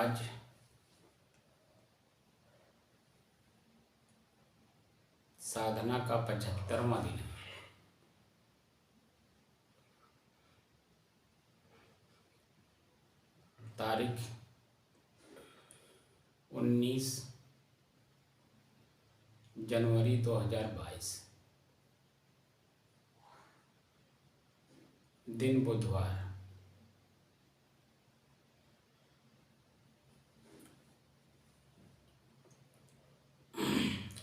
आज साधना का 75वां दिन है। तारीख 19 जनवरी 2022, दिन बुधवार।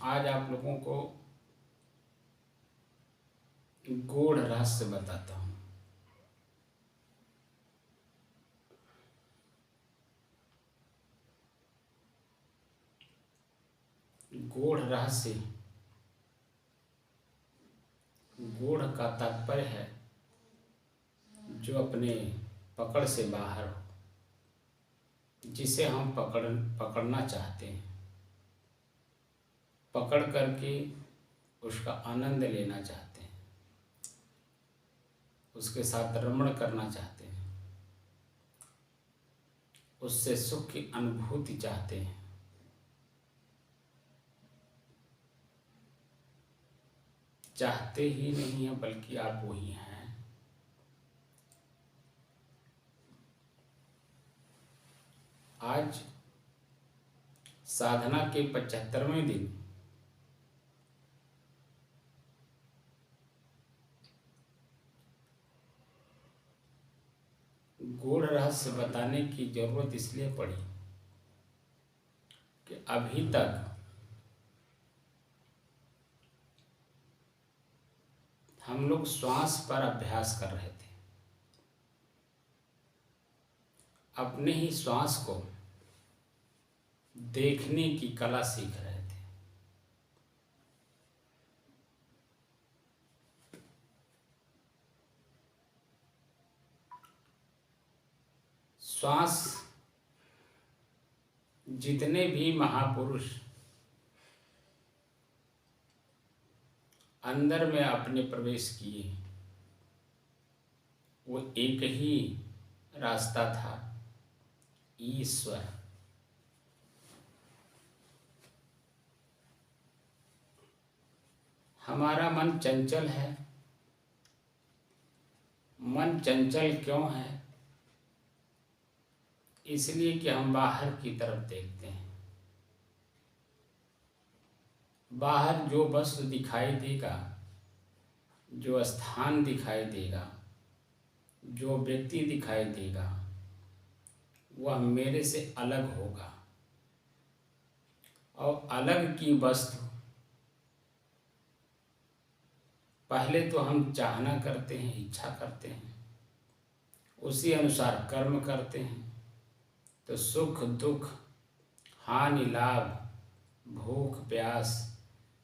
आज आप लोगों को गूढ़ रहस्य बताता हूँ। गूढ़ रहस्य, गूढ़ का तात्पर्य है जो अपने पकड़ से बाहर हो, जिसे हम पकड़ना चाहते हैं, पकड़ करके उसका आनंद लेना चाहते हैं, उसके साथ रमण करना चाहते हैं, उससे सुख की अनुभूति चाहते हैं। चाहते ही नहीं है बल्कि आप वही हैं। आज साधना के 75वें दिन गूढ़ रहस्य बताने की जरूरत इसलिए पड़ी कि अभी तक हम लोग श्वास पर अभ्यास कर रहे थे, अपने ही श्वास को देखने की कला सीख रहे थे। श्वास, जितने भी महापुरुष अंदर में अपने प्रवेश किए, वो एक ही रास्ता था, ईश्वर। हमारा मन चंचल है। मन चंचल क्यों है? इसलिए कि हम बाहर की तरफ देखते हैं। बाहर जो वस्तु दिखाई देगा, जो स्थान दिखाई देगा, जो व्यक्ति दिखाई देगा, वह मेरे से अलग होगा। और अलग की वस्तु पहले तो हम चाहना करते हैं, इच्छा करते हैं, उसी अनुसार कर्म करते हैं, तो सुख दुख, हानि लाभ, भूख प्यास,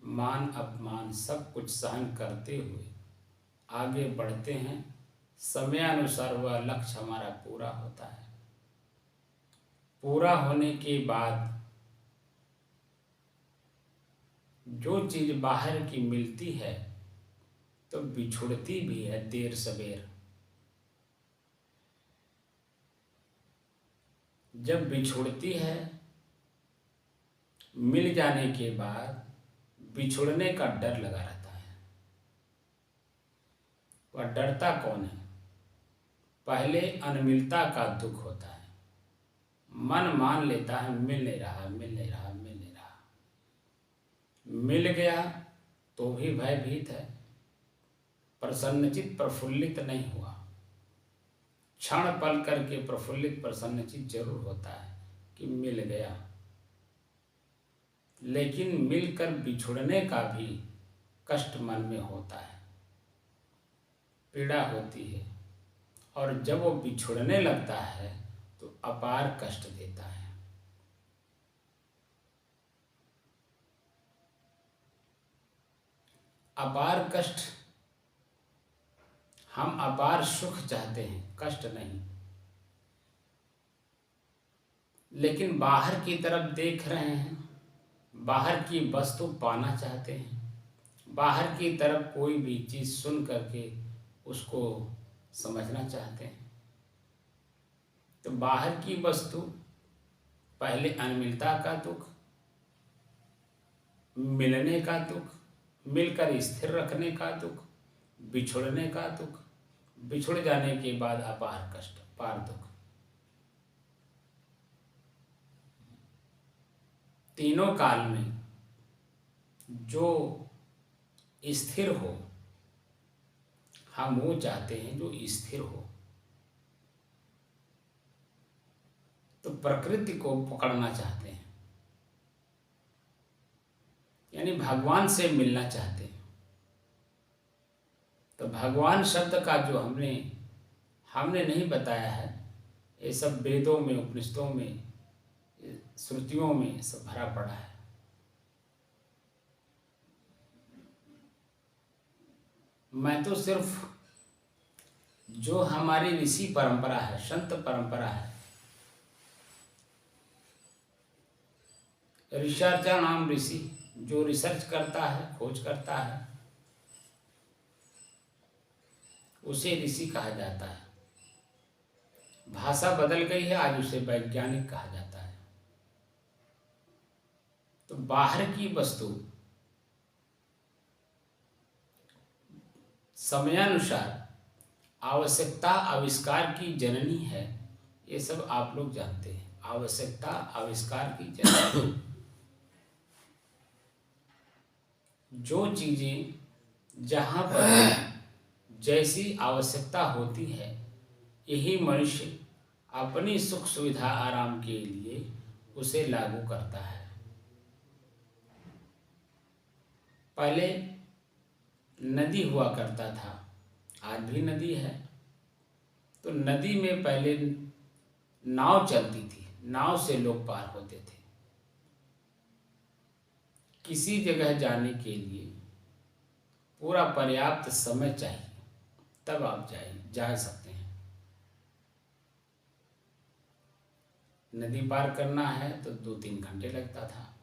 मान अपमान सब कुछ सहन करते हुए आगे बढ़ते हैं। समयानुसार वह लक्ष्य हमारा पूरा होता है। पूरा होने के बाद जो चीज बाहर की मिलती है तो बिछुड़ती भी है देर सवेर। जब बिछुड़ती है, मिल जाने के बाद बिछुड़ने का डर लगा रहता है। वह डरता कौन है? पहले अनमिलता का दुख होता है। मन मान लेता है मिल नहीं रहा, मिल नहीं रहा, मिल नहीं रहा। मिल गया तो भी भयभीत है, प्रसन्नचित प्रफुल्लित नहीं हुआ। क्षण पल करके प्रफुल्लित प्रसन्नचित जरूर होता है कि मिल गया, लेकिन मिलकर बिछुड़ने का भी कष्ट मन में होता है, पीड़ा होती है। और जब वो बिछुड़ने लगता है तो अपार कष्ट देता है। अपार कष्ट, हम अपार सुख चाहते हैं, कष्ट नहीं। लेकिन बाहर की तरफ देख रहे हैं, बाहर की वस्तु पाना चाहते हैं, बाहर की तरफ कोई भी चीज सुन करके उसको समझना चाहते हैं। तो बाहर की वस्तु पहले अनमिलता का दुख, मिलने का दुख, मिलकर स्थिर रखने का दुख, बिछुड़ने का दुख, बिछुड़ जाने के बाद अपार कष्ट, पार दुख। तीनों काल में जो स्थिर हो, हम वो चाहते हैं जो स्थिर हो। तो प्रकृति को पकड़ना चाहते हैं, यानी भगवान से मिलना चाहते हैं। तो भगवान शब्द का जो हमने नहीं बताया है, ये सब वेदों में, उपनिषदों में, श्रुतियों में सब भरा पड़ा है। मैं तो सिर्फ जो हमारी ऋषि परंपरा है, संत परंपरा है, रिसर्चर नाम ऋषि, जो रिसर्च करता है, खोज करता है, उसे ऋषि कहा जाता है। भाषा बदल गई है, आज उसे वैज्ञानिक कहा जाता है। तो बाहर की वस्तु समयानुसार आवश्यकता आविष्कार की जननी है, ये सब आप लोग जानते हैं। आवश्यकता आविष्कार की जननी। जो चीजें जहाँ पर जैसी आवश्यकता होती है, यही मनुष्य अपनी सुख सुविधा आराम के लिए उसे लागू करता है। पहले नदी हुआ करता था, आज भी नदी है। तो नदी में पहले नाव चलती थी, नाव से लोग पार होते थे। किसी जगह जाने के लिए पूरा पर्याप्त समय चाहिए, तब आप जा सकते हैं। नदी पार करना है तो 2-3 घंटे लगता था,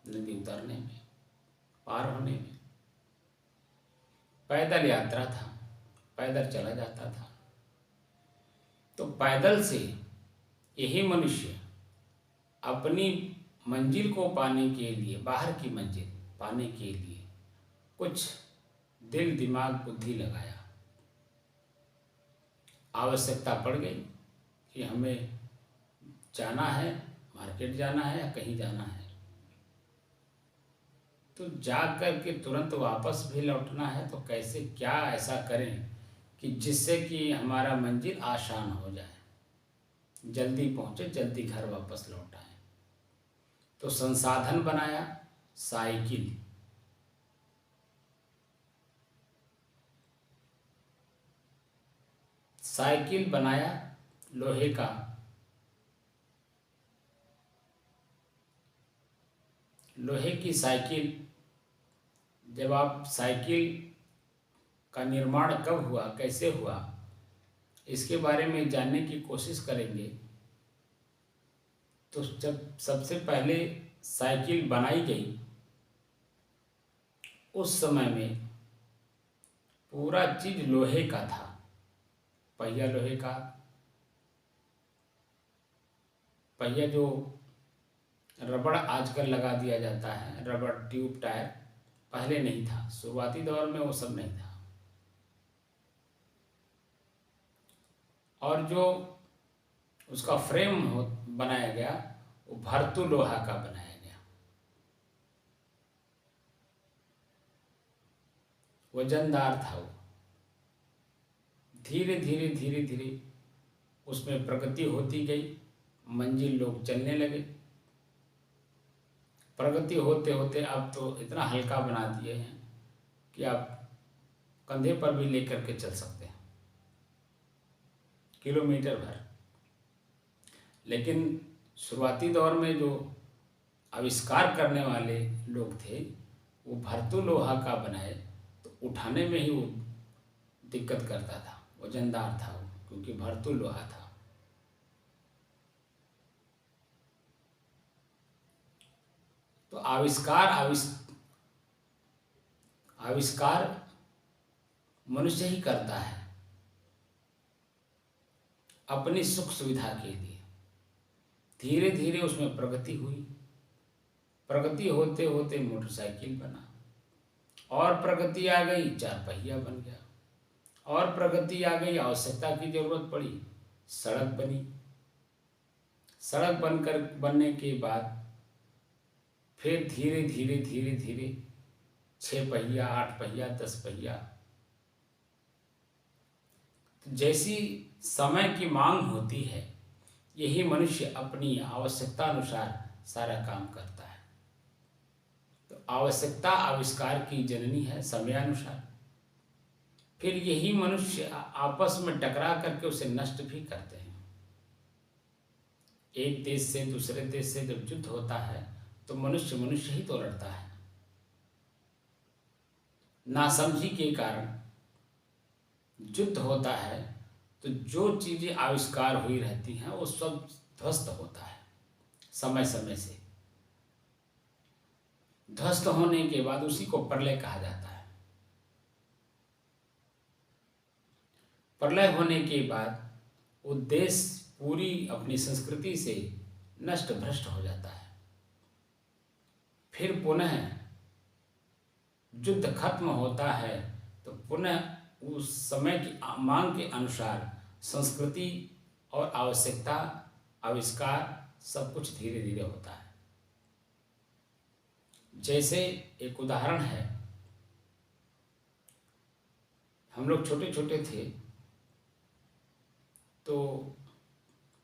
नदी उतरने में, पार होने में। पैदल यात्रा था, पैदल चला जाता था। तो पैदल से यही मनुष्य अपनी मंजिल को पाने के लिए, बाहर की मंजिल पाने के लिए कुछ दिल दिमाग बुद्धि लगाया। आवश्यकता पड़ गई कि हमें जाना है, मार्केट जाना है या कहीं जाना है, तो जा कर के तुरंत वापस भी लौटना है। तो कैसे, क्या ऐसा करें कि जिससे कि हमारा मंजिल आसान हो जाए, जल्दी पहुँचे, जल्दी घर वापस लौट आए। तो संसाधन बनाया साइकिल। साइकिल बनाया लोहे का। लोहे की साइकिल, जब आप साइकिल का निर्माण कब हुआ, कैसे हुआ, इसके बारे में जानने की कोशिश करेंगे। तो जब सबसे पहले साइकिल बनाई गई, उस समय में पूरा चीज लोहे का था। पहिया लोहे का, पहिया जो रबड़ आजकल लगा दिया जाता है, रबड़ ट्यूब टायर, पहले नहीं था। शुरुआती दौर में वो सब नहीं था। और जो उसका फ्रेम बनाया गया, वो भरतू लोहा का बनाया गया। वजनदार था वो। धीरे धीरे धीरे धीरे उसमें प्रगति होती गई, मंजिल लोग चलने लगे। प्रगति होते होते अब तो इतना हल्का बना दिए हैं कि आप कंधे पर भी लेकर के चल सकते हैं, किलोमीटर भर। लेकिन शुरुआती दौर में जो आविष्कार करने वाले लोग थे, वो भरतू लोहा का बनाए, तो उठाने में ही वो दिक्कत करता था, वजनदार था वो, क्योंकि भरतू लोहा था। तो आविष्कार मनुष्य ही करता है अपनी सुख सुविधा के लिए। धीरे धीरे उसमें प्रगति हुई। प्रगति होते होते मोटरसाइकिल बना, और प्रगति आ गई, 4 पहिया बन गया, और प्रगति आ गई, आवश्यकता की जरूरत पड़ी, सड़क बनी। सड़क बनने के बाद फिर धीरे धीरे धीरे धीरे 6 पहिया, 8 पहिया, 10 पहिया। जैसी समय की मांग होती है, यही मनुष्य अपनी आवश्यकता अनुसार सारा काम करता है। तो आवश्यकता आविष्कार की जननी है, समयानुसार। फिर यही मनुष्य आपस में टकरा करके उसे नष्ट भी करते हैं। एक देश से दूसरे देश से जब युद्ध होता है तो मनुष्य मनुष्य ही तो लड़ता है। नासमझी के कारण युद्ध होता है तो जो चीजें आविष्कार हुई रहती हैं वो सब ध्वस्त होता है। समय समय से ध्वस्त होने के बाद उसी को प्रलय कहा जाता है। प्रलय होने के बाद वो देश पूरी अपनी संस्कृति से नष्ट भ्रष्ट हो जाता है। फिर पुनः युद्ध खत्म होता है तो पुनः उस समय की मांग के अनुसार संस्कृति और आवश्यकता आविष्कार सब कुछ धीरे धीरे होता है। जैसे एक उदाहरण है, हम लोग छोटे छोटे थे तो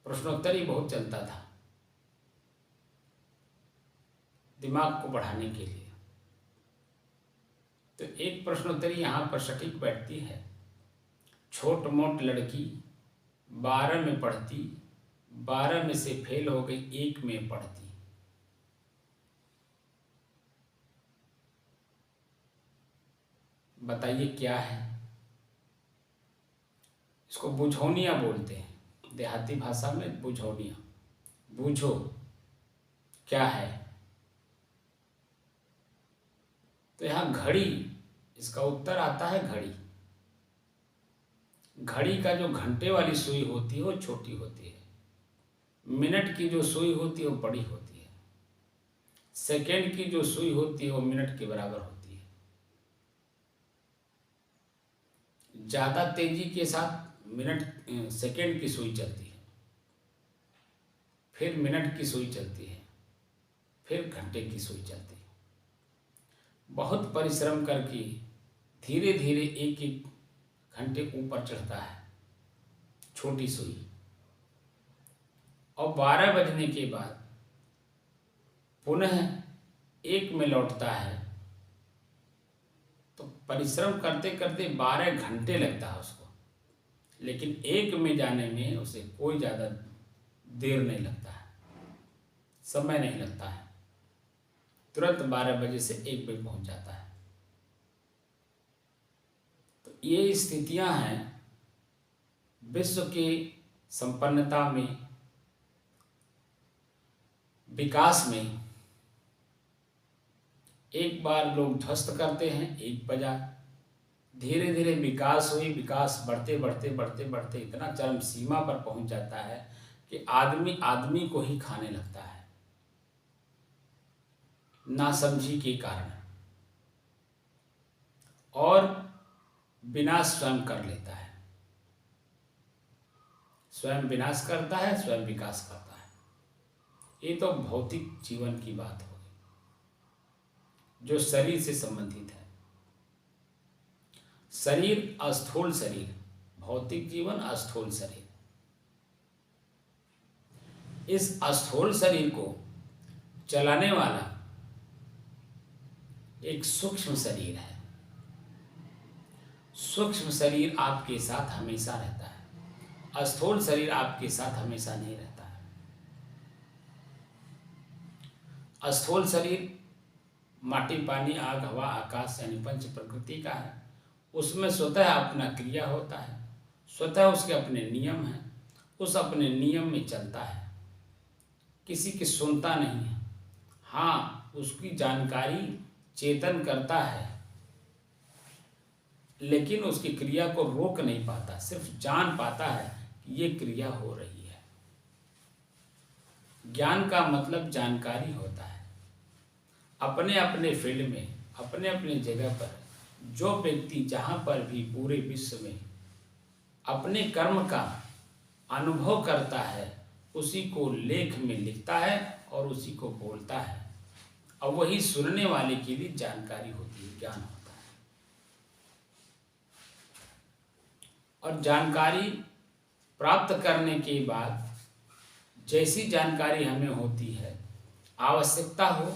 प्रश्नोत्तरी बहुत चलता था दिमाग को बढ़ाने के लिए। तो एक प्रश्नोत्तरी यहाँ पर सटीक बैठती है। छोट मोट लड़की 12 में पढ़ती, 12 में से फेल हो गई, 1 में पढ़ती। बताइए क्या है? इसको बुझौनिया बोलते हैं, देहाती भाषा में बुझौनिया। बूझो क्या है? तो यहाँ घड़ी, इसका उत्तर आता है घड़ी। घड़ी का जो घंटे वाली सुई होती है वो छोटी होती है, मिनट की जो सुई होती है वो बड़ी होती है, सेकंड की जो सुई होती है वो मिनट के बराबर होती है। ज़्यादा तेजी के साथ सेकंड की सुई चलती है, फिर मिनट की सुई चलती है, फिर घंटे की सुई चलती है। बहुत परिश्रम करके धीरे धीरे एक एक घंटे ऊपर चढ़ता है छोटी सुई, और 12 बजने के बाद पुनः 1 में लौटता है। तो परिश्रम करते करते 12 घंटे लगता है उसको, लेकिन 1 में जाने में उसे कोई ज़्यादा देर नहीं लगता है, समय नहीं लगता है, तुरंत 12 बजे से 1 बजे पहुंच जाता है। तो ये स्थितियां हैं विश्व की संपन्नता में, विकास में। एक बार लोग ध्वस्त करते हैं, 1 बजा, धीरे धीरे विकास हुई, विकास बढ़ते बढ़ते बढ़ते बढ़ते इतना चरम सीमा पर पहुंच जाता है कि आदमी आदमी को ही खाने लगता है, नासमझी के कारण, और विनाश स्वयं कर लेता है। स्वयं विनाश करता है, स्वयं विकास करता है। ये तो भौतिक जीवन की बात हो गई जो शरीर से संबंधित है। शरीर अस्थूल शरीर, भौतिक जीवन अस्थूल शरीर। इस अस्थूल शरीर को चलाने वाला एक सूक्ष्म शरीर है। सूक्ष्म शरीर आपके साथ हमेशा रहता है, स्थूल शरीर आपके साथ हमेशा नहीं रहता है। स्थूल शरीर माटी पानी आग हवा आकाश यानी पंच प्रकृति का है, उसमें स्वतः अपना क्रिया होता है, स्वतः उसके अपने नियम हैं, उस अपने नियम में चलता है, किसी की सुनता नहीं है। हाँ, उसकी जानकारी चेतन करता है, लेकिन उसकी क्रिया को रोक नहीं पाता, सिर्फ जान पाता है कि ये क्रिया हो रही है। ज्ञान का मतलब जानकारी होता है। अपने अपने फील्ड में, अपने अपने जगह पर जो व्यक्ति जहाँ पर भी पूरे विश्व में अपने कर्म का अनुभव करता है, उसी को लेख में लिखता है और उसी को बोलता है, और वही सुनने वाले के लिए जानकारी होती है, ज्ञान होता है। और जानकारी प्राप्त करने के बाद जैसी जानकारी हमें होती है, आवश्यकता हो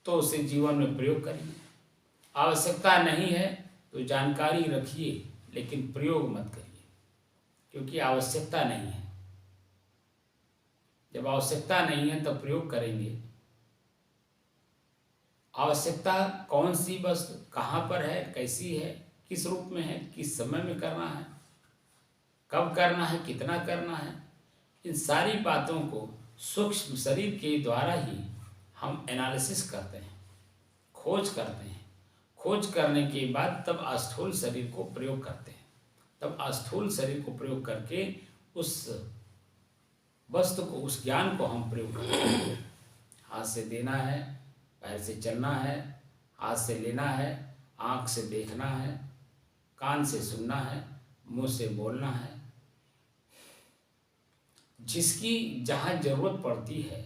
तो उसे जीवन में प्रयोग करिए, आवश्यकता नहीं है तो जानकारी रखिए लेकिन प्रयोग मत करिए, क्योंकि आवश्यकता नहीं है। जब आवश्यकता नहीं है तब प्रयोग करेंगे। आवश्यकता कौन सी वस्तु कहाँ पर है, कैसी है, किस रूप में है, किस समय में करना है, कब करना है, कितना करना है, इन सारी बातों को सूक्ष्म शरीर के द्वारा ही हम एनालिसिस करते हैं, खोज करते हैं। खोज करने के बाद तब स्थूल शरीर को प्रयोग करते हैं। तब स्थूल शरीर को प्रयोग करके उस वस्तु को, उस ज्ञान को हम प्रयोग करते हैं। हाथ से देना है, पैर से चलना है, हाथ से लेना है, आँख से देखना है, कान से सुनना है, मुंह से बोलना है। जिसकी जहाँ जरूरत पड़ती है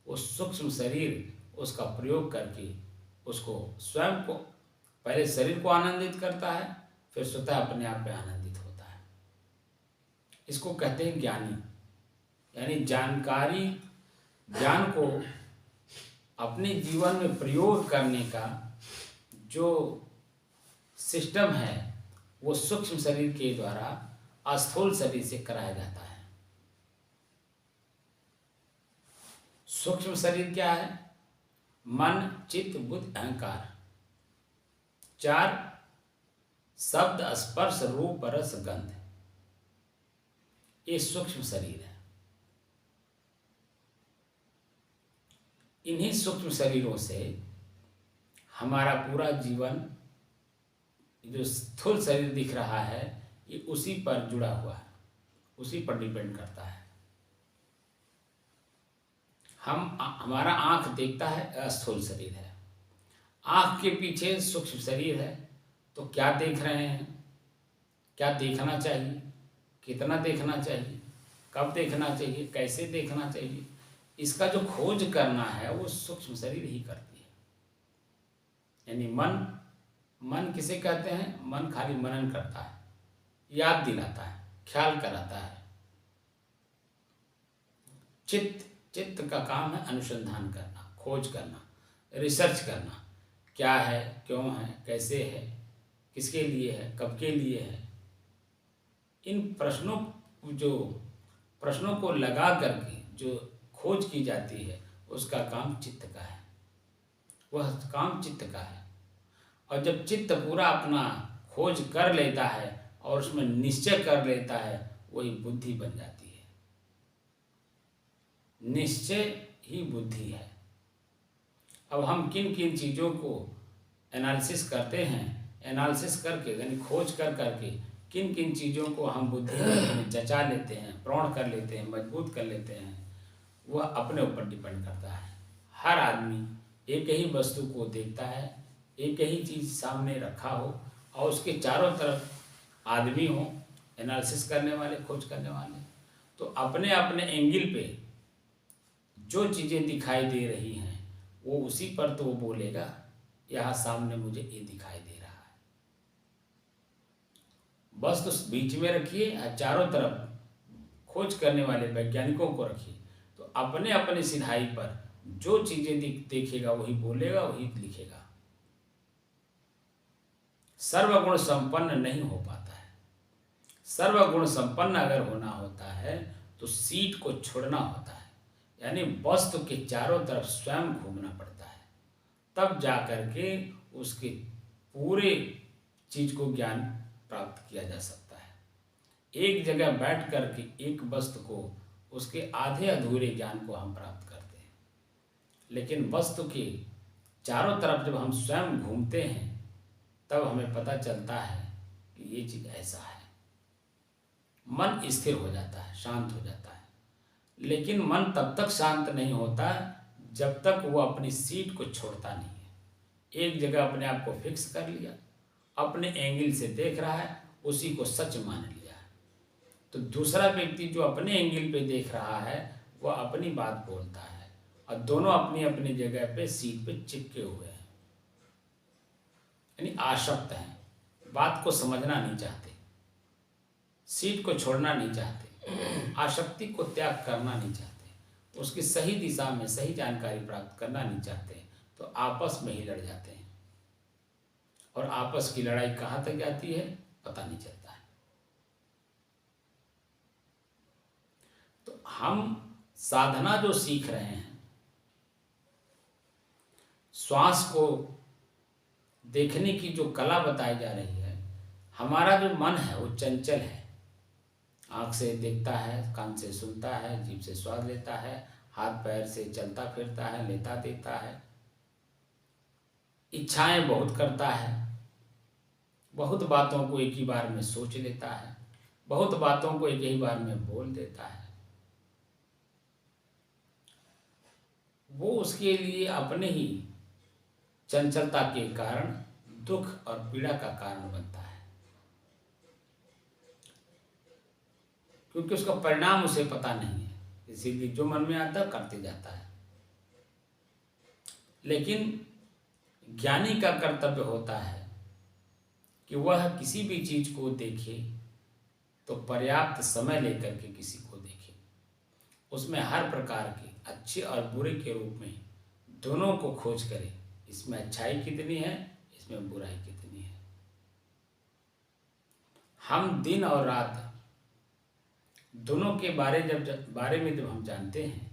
उस सूक्ष्म शरीर उसका प्रयोग करके उसको स्वयं को, पहले शरीर को आनंदित करता है, फिर स्वतः अपने आप में आनंदित होता है। इसको कहते हैं ज्ञानी। यानी जानकारी, ज्ञान को अपने जीवन में प्रयोग करने का जो सिस्टम है वो सूक्ष्म शरीर के द्वारा स्थूल शरीर से कराया जाता है। सूक्ष्म शरीर क्या है? मन, चित्त, बुद्धि, अहंकार, चार शब्द, स्पर्श, रूप, रस, गंध, ये सूक्ष्म शरीर है। इन्हीं सूक्ष्म शरीरों से हमारा पूरा जीवन, जो स्थूल शरीर दिख रहा है, ये उसी पर जुड़ा हुआ है, उसी पर डिपेंड करता है। हमारा आँख देखता है, स्थूल शरीर है। आँख के पीछे सूक्ष्म शरीर है। तो क्या देख रहे हैं, क्या देखना चाहिए, कितना देखना चाहिए, कब देखना चाहिए, कैसे देखना चाहिए, इसका जो खोज करना है वो सूक्ष्म शरीर ही करती है। यानी मन किसे कहते हैं? मन खाली मनन करता है, याद दिलाता है, ख्याल कराता है। चित्त का काम है अनुसंधान करना, खोज करना, रिसर्च करना, क्या है, क्यों है, कैसे है, किसके लिए है, कब के लिए है। इन प्रश्नों को लगा करके जो खोज की जाती है उसका काम चित्त का है, वह काम चित्त का है। और जब चित्त पूरा अपना खोज कर लेता है और उसमें निश्चय कर लेता है, वही बुद्धि बन जाती है। निश्चय ही बुद्धि है। अब हम किन किन चीज़ों को एनालिसिस करते हैं, एनालिसिस करके यानी खोज करके किन किन चीज़ों को हम बुद्धि में जचा लेते हैं, प्रौढ़ कर लेते हैं, मजबूत कर लेते हैं, वह अपने ऊपर डिपेंड करता है। हर आदमी एक ही वस्तु को देखता है, एक ही चीज़ सामने रखा हो और उसके चारों तरफ आदमी हो, एनालिसिस करने वाले, खोज करने वाले, तो अपने अपने एंगल पे जो चीज़ें दिखाई दे रही हैं वो उसी पर तो वो बोलेगा, यहाँ सामने मुझे ये दिखाई दे रहा है। बस तो बीच में रखिए और चारों तरफ खोज करने वाले वैज्ञानिकों को रखिए, तो अपने अपने सिधाई पर जो चीज़ें देखेगा वही बोलेगा, वही लिखेगा। सर्वगुण संपन्न नहीं हो पाता है। सर्वगुण संपन्न अगर होना होता है तो सीट को छोड़ना होता है, यानी वस्तु के चारों तरफ स्वयं घूमना पड़ता है, तब जा करके उसके पूरे चीज को ज्ञान प्राप्त किया जा सकता है। एक जगह बैठ करके एक वस्तु को, उसके आधे अधूरे ज्ञान को हम प्राप्त करते हैं, लेकिन वस्तु के चारों तरफ जब हम स्वयं घूमते हैं तब हमें पता चलता है कि ये चीज़ ऐसा है। मन स्थिर हो जाता है, शांत हो जाता है। लेकिन मन तब तक शांत नहीं होता जब तक वो अपनी सीट को छोड़ता नहीं है। एक जगह अपने आप को फिक्स कर लिया, अपने एंगल से देख रहा है, उसी को सच मान लिया है। तो दूसरा व्यक्ति जो अपने एंगल पे देख रहा है वह अपनी बात बोलता है, और दोनों अपनी अपनी जगह पे सीट पे चिपके हुए हैं, यानी आसक्त हैं, बात को समझना नहीं चाहते, सीट को छोड़ना नहीं चाहते, आसक्ति को त्याग करना नहीं चाहते, उसकी सही दिशा में सही जानकारी प्राप्त करना नहीं चाहते, तो आपस में ही लड़ जाते हैं। और आपस की लड़ाई कहाँ तक जाती है पता नहीं चलता है। तो हम साधना जो सीख रहे हैं, श्वास को देखने की जो कला बताई जा रही है, हमारा जो मन है वो चंचल है। आँख से देखता है, कान से सुनता है, जीभ से स्वाद लेता है, हाथ पैर से चलता फिरता है, लेता देता है, इच्छाएं बहुत करता है, बहुत बातों को एक ही बार में सोच लेता है, बहुत बातों को एक ही बार में बोल देता है। वो उसके लिए अपने ही चंचलता के कारण दुख और पीड़ा का कारण बनता है, क्योंकि उसका परिणाम उसे पता नहीं है, इसीलिए जो मन में आता है करते जाता है। लेकिन ज्ञानी का कर्तव्य होता है कि वह किसी भी चीज को देखे तो पर्याप्त समय लेकर के किसी को देखे, उसमें हर प्रकार के अच्छे और बुरे के रूप में दोनों को खोज करे, इसमें अच्छाई कितनी है, इसमें बुराई कितनी है। हम दिन और रात दोनों के बारे में जब हम जानते हैं,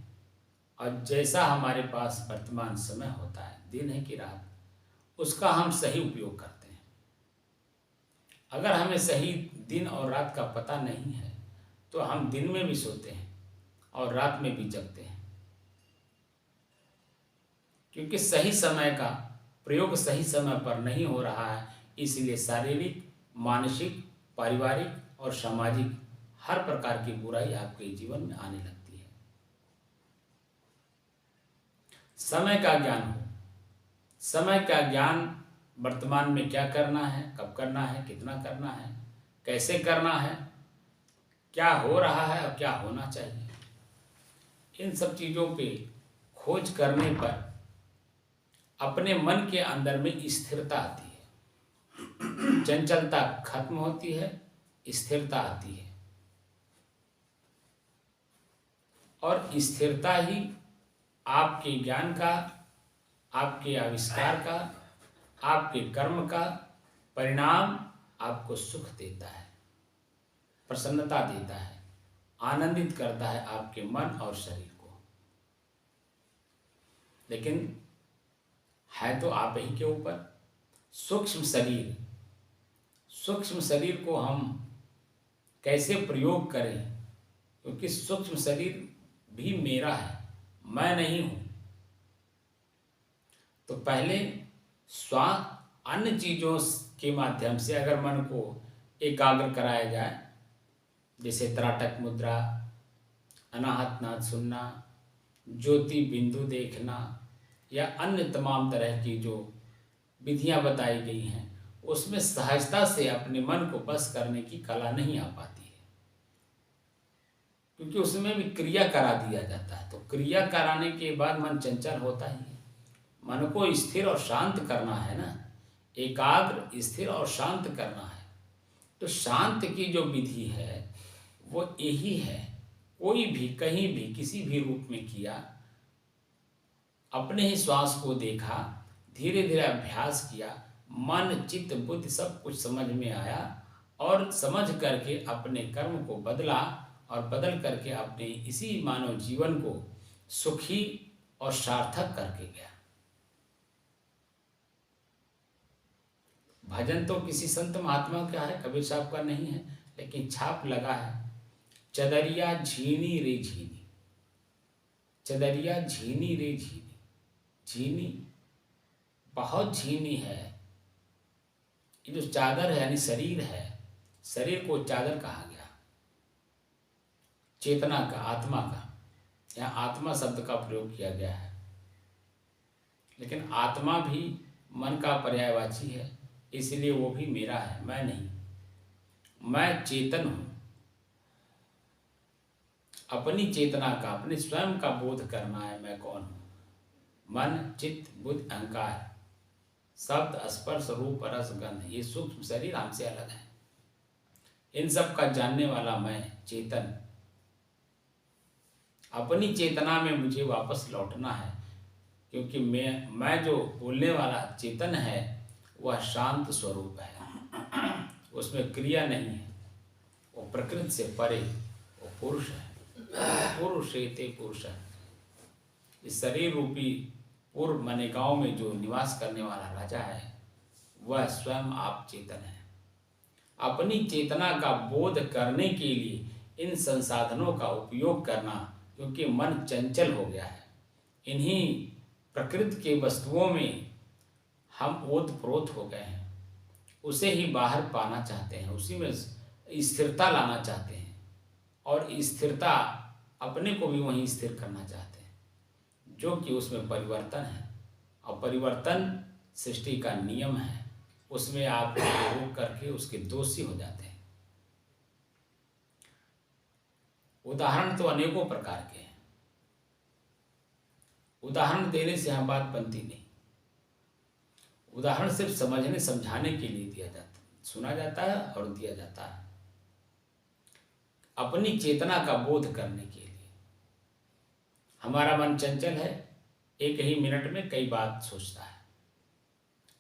और जैसा हमारे पास वर्तमान समय होता है, दिन है कि रात, उसका हम सही उपयोग करते हैं। अगर हमें सही दिन और रात का पता नहीं है तो हम दिन में भी सोते हैं और रात में भी जगते हैं, क्योंकि सही समय का प्रयोग सही समय पर नहीं हो रहा है। इसलिए शारीरिक, मानसिक, पारिवारिक और सामाजिक हर प्रकार की बुराई आपके जीवन में आने लगती है। समय का ज्ञान हो, समय का ज्ञान वर्तमान में क्या करना है, कब करना है, कितना करना है, कैसे करना है, क्या हो रहा है और क्या होना चाहिए, इन सब चीज़ों पे खोज करने पर अपने मन के अंदर में स्थिरता आती है, चंचलता खत्म होती है, स्थिरता आती है। और स्थिरता ही आपके ज्ञान का, आपके आविष्कार का, आपके कर्म का परिणाम आपको सुख देता है, प्रसन्नता देता है, आनंदित करता है आपके मन और शरीर को। लेकिन है तो आप ही के ऊपर। सूक्ष्म शरीर को हम कैसे प्रयोग करें, क्योंकि सूक्ष्म शरीर भी मेरा है, मैं नहीं हूं। तो पहले अन्य चीजों के माध्यम से अगर मन को एकाग्र कराया जाए, जैसे त्राटक मुद्रा, अनाहत नाद सुनना, ज्योति बिंदु देखना, या अन्य तमाम तरह की जो विधियां बताई गई हैं, उसमें सहजता से अपने मन को बस करने की कला नहीं आ पाती है, क्योंकि उसमें भी क्रिया करा दिया जाता है। तो क्रिया कराने के बाद मन चंचल होता ही है। मन को स्थिर और शांत करना है ना, एकाग्र, स्थिर और शांत करना है। तो शांत की जो विधि है वो यही है। कोई भी कहीं भी किसी भी रूप में किया, अपने ही श्वास को देखा, धीरे धीरे अभ्यास किया, मन चित्त बुद्धि सब कुछ समझ में आया, और समझ करके अपने कर्म को बदला, और बदल करके अपने इसी मानव जीवन को सुखी और सार्थक करके गया। भजन तो किसी संत महात्मा का है, कबीर साहब का नहीं है, लेकिन छाप लगा है, चदरिया झीनी रे झीनी, चदरिया झीनी रे झीनी। झीनी बहुत झीनी है। ये जो चादर है यानी शरीर है, शरीर को चादर कहा गया, चेतना का, आत्मा का। यहाँ आत्मा शब्द का प्रयोग किया गया है, लेकिन आत्मा भी मन का पर्यायवाची है, इसलिए वो भी मेरा है, मैं नहीं। मैं चेतन हूँ। अपनी चेतना का, अपने स्वयं का बोध करना है, मैं कौन हूँ। मन, चित्त, बुद्धि, अहंकार, शब्द, स्पर्श, रूप, रस, गंध, ये सूक्ष्म शरीर हमसे अलग है। इन सब का जानने वाला मैं चेतन, अपनी चेतना में मुझे वापस लौटना है, क्योंकि मैं जो बोलने वाला चेतन है वह शांत स्वरूप है, उसमें क्रिया नहीं है, वो प्रकृति से परे, वो पुरुष है। पुरुषेते पुरुष है। इस शरीर रूपी पूर्व मने गांव में जो निवास करने वाला राजा है वह स्वयं आप चेतन है। अपनी चेतना का बोध करने के लिए इन संसाधनों का उपयोग करना, क्योंकि मन चंचल हो गया है। इन्हीं प्रकृति के वस्तुओं में हम ओतप्रोत हो गए हैं, उसे ही बाहर पाना चाहते हैं, उसी में स्थिरता लाना चाहते हैं, और स्थिरता अपने को भी वहीं स्थिर करना चाहते हैं, जो कि उसमें परिवर्तन है। और परिवर्तन सृष्टि का नियम है, उसमें आप रोक करके उसके दोषी हो जाते हैं। उदाहरण तो अनेकों प्रकार के हैं, उदाहरण देने से यहाँ बात बनती नहीं। उदाहरण सिर्फ समझने समझाने के लिए दिया जाता, सुना जाता है और दिया जाता है, अपनी चेतना का बोध करने के लिए। हमारा मन चंचल है, एक ही मिनट में कई बात सोचता है,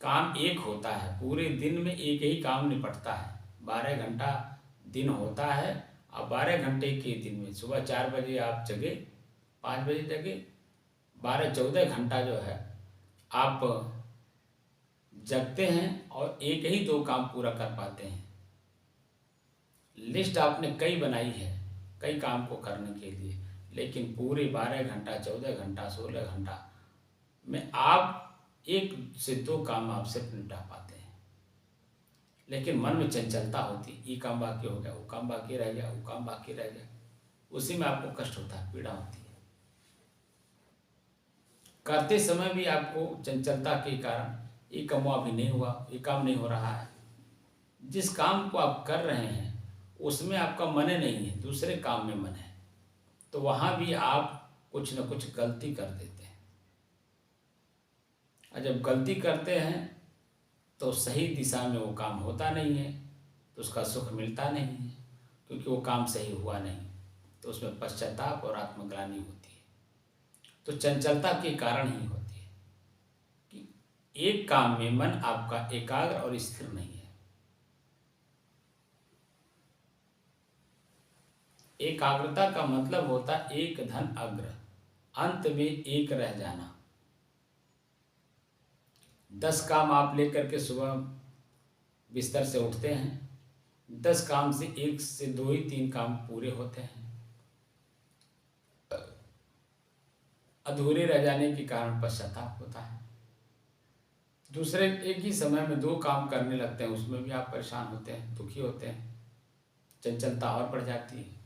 काम एक होता है, पूरे दिन में एक ही काम निपटता है। 12 घंटा दिन होता है, और 12 घंटे के दिन में सुबह 4 बजे आप जगे, 5 बजे जगे, 12-14 घंटा जो है आप जगते हैं और एक ही 2 काम पूरा कर पाते हैं। लिस्ट आपने कई बनाई है कई काम को करने के लिए, लेकिन पूरे 12 घंटा, 14 घंटा, 16 घंटा में आप 1 से 2 काम आप सिर्फ निपटा पाते हैं। लेकिन मन में चंचलता होती, ये काम बाकी हो गया, वो काम बाकी रह गया, वो काम बाकी रह गया, उसी में आपको कष्ट होता है, पीड़ा होती है। करते समय भी आपको चंचलता के कारण ये काम अभी नहीं हुआ, ये काम नहीं हो रहा है। जिस काम को आप कर रहे हैं उसमें आपका मन नहीं है, दूसरे काम में मन है, तो वहाँ भी आप कुछ न कुछ गलती कर देते हैं। और जब गलती करते हैं तो सही दिशा में वो काम होता नहीं है, तो उसका सुख मिलता नहीं है, क्योंकि वो काम सही हुआ नहीं, तो उसमें पश्चाताप और आत्मग्लानि होती है। तो चंचलता के कारण ही होती है कि एक काम में मन आपका एकाग्र और स्थिर नहीं है। एकाग्रता का मतलब होता एक धन अग्र, अंत में एक रह जाना। 10 काम आप लेकर के सुबह बिस्तर से उठते हैं, 10 काम से 1 से 2 ही 3 काम पूरे होते हैं। अधूरे रह जाने के कारण पश्चाताप होता है। दूसरे एक ही समय में 2 काम करने लगते हैं, उसमें भी आप परेशान होते हैं, दुखी होते हैं, चंचलता और बढ़ जाती है।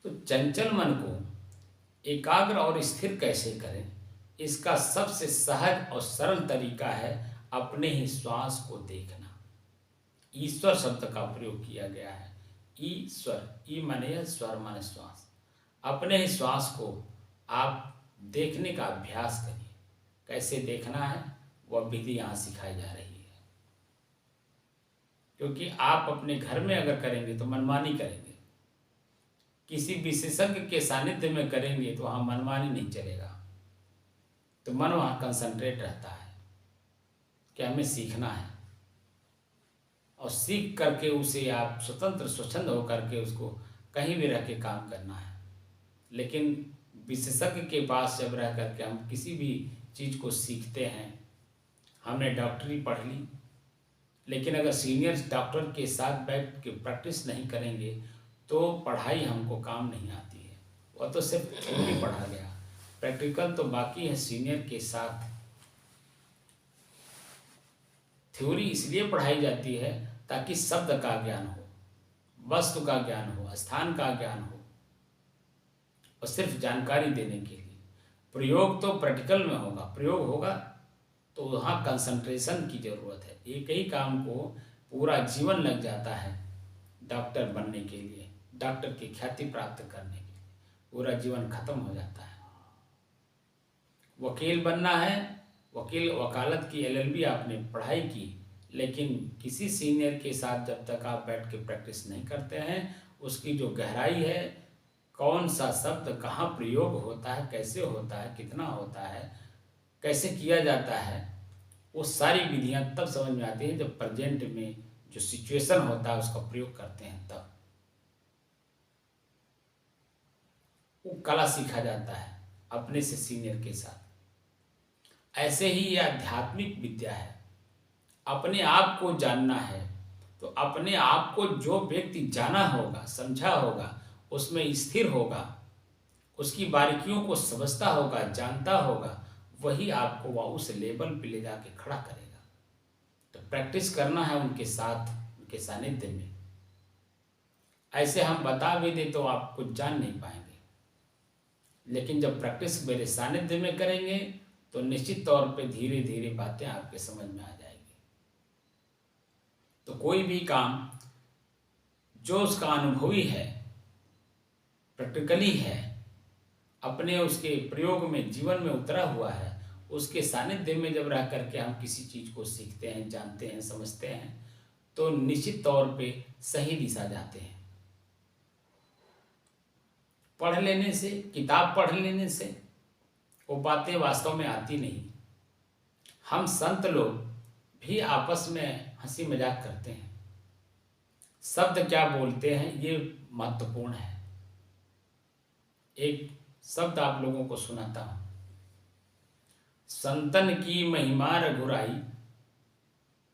तो चंचल मन को एकाग्र और स्थिर कैसे करें, इसका सबसे सहज और सरल तरीका है अपने ही श्वास को देखना। ईश्वर शब्द का प्रयोग किया गया है। ईश्वर, ई माने स्वर माने श्वास। अपने ही श्वास को आप देखने का अभ्यास करिए। कैसे देखना है वह विधि यहाँ सिखाई जा रही है, क्योंकि आप अपने घर में अगर करेंगे तो मनमानी करेंगे, किसी विशेषज्ञ के सानिध्य में करेंगे तो वहाँ मनमानी नहीं चलेगा। तो मन वहाँ कंसंट्रेट रहता है कि हमें सीखना है, और सीख करके उसे आप स्वतंत्र स्वच्छंद होकर के उसको कहीं भी रह के काम करना है। लेकिन विशेषज्ञ के पास जब रह करके हम किसी भी चीज़ को सीखते हैं, हमने डॉक्टरी पढ़ ली, लेकिन अगर सीनियर डॉक्टर के साथ बैठ के प्रैक्टिस नहीं करेंगे तो पढ़ाई हमको काम नहीं आती है। वह तो सिर्फ थ्योरी पढ़ा गया, प्रैक्टिकल तो बाकी है सीनियर के साथ। थ्योरी इसलिए पढ़ाई जाती है ताकि शब्द का ज्ञान हो, वस्तु का ज्ञान हो, स्थान का ज्ञान हो, और सिर्फ जानकारी देने के लिए। प्रयोग तो प्रैक्टिकल में होगा, प्रयोग होगा तो वहाँ कंसंट्रेशन की ज़रूरत है। एक ही काम को पूरा जीवन लग जाता है डॉक्टर बनने के लिए, डॉक्टर की ख्याति प्राप्त करने के लिए पूरा जीवन खत्म हो जाता है। वकील बनना है, वकील वकालत की LLB आपने पढ़ाई की, लेकिन किसी सीनियर के साथ जब तक आप बैठ के प्रैक्टिस नहीं करते हैं, उसकी जो गहराई है, कौन सा शब्द कहाँ प्रयोग होता है, कैसे होता है, कितना होता है, कैसे किया जाता है, वो सारी विधियां तब समझ में आती हैं जब प्रेजेंट में जो सिचुएशन होता है उसका प्रयोग करते हैं, तब वो कला सीखा जाता है अपने से सीनियर के साथ। ऐसे ही यह आध्यात्मिक विद्या है। अपने आप को जानना है तो अपने आप को जो व्यक्ति जाना होगा, समझा होगा, उसमें स्थिर होगा, उसकी बारीकियों को समझता होगा, जानता होगा, वही आपको वह उस लेवल पे ले जाके खड़ा करेगा। तो प्रैक्टिस करना है उनके साथ, उनके सानिध्य में। ऐसे हम बता भी दें तो आप कुछ जान नहीं पाएंगे, लेकिन जब प्रैक्टिस मेरे सानिध्य में करेंगे तो निश्चित तौर पे धीरे धीरे बातें आपके समझ में आ जाएगी। तो कोई भी काम जो उसका अनुभवी है, प्रैक्टिकली है, अपने उसके प्रयोग में जीवन में उतरा हुआ है, उसके सानिध्य में जब रह करके हम किसी चीज़ को सीखते हैं, जानते हैं, समझते हैं, तो निश्चित तौर पे सही दिशा जाते हैं। पढ़ लेने से, किताब पढ़ लेने से वो बातें वास्तव में आती नहीं। हम संत लोग भी आपस में हंसी मजाक करते हैं, शब्द क्या बोलते हैं ये महत्वपूर्ण है। एक शब्द आप लोगों को सुनाता हूं। संतन की महिमा रघुराई,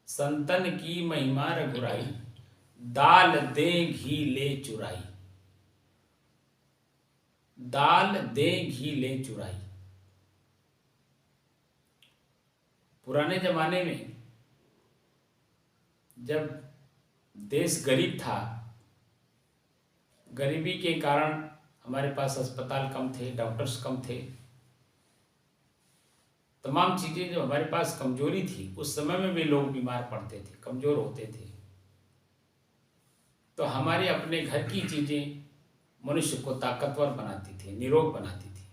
संतन की महिमा रघुराई, दाल दे घी ले चुराई, दाल दे घी ले चुराई। पुराने जमाने में जब देश गरीब था, गरीबी के कारण हमारे पास अस्पताल कम थे, डॉक्टर्स कम थे, तमाम चीज़ें जो हमारे पास कमजोरी थी, उस समय में भी लोग बीमार पड़ते थे, कमज़ोर होते थे। तो हमारे अपने घर की चीज़ें मनुष्य को ताकतवर बनाती थी, निरोग बनाती थी।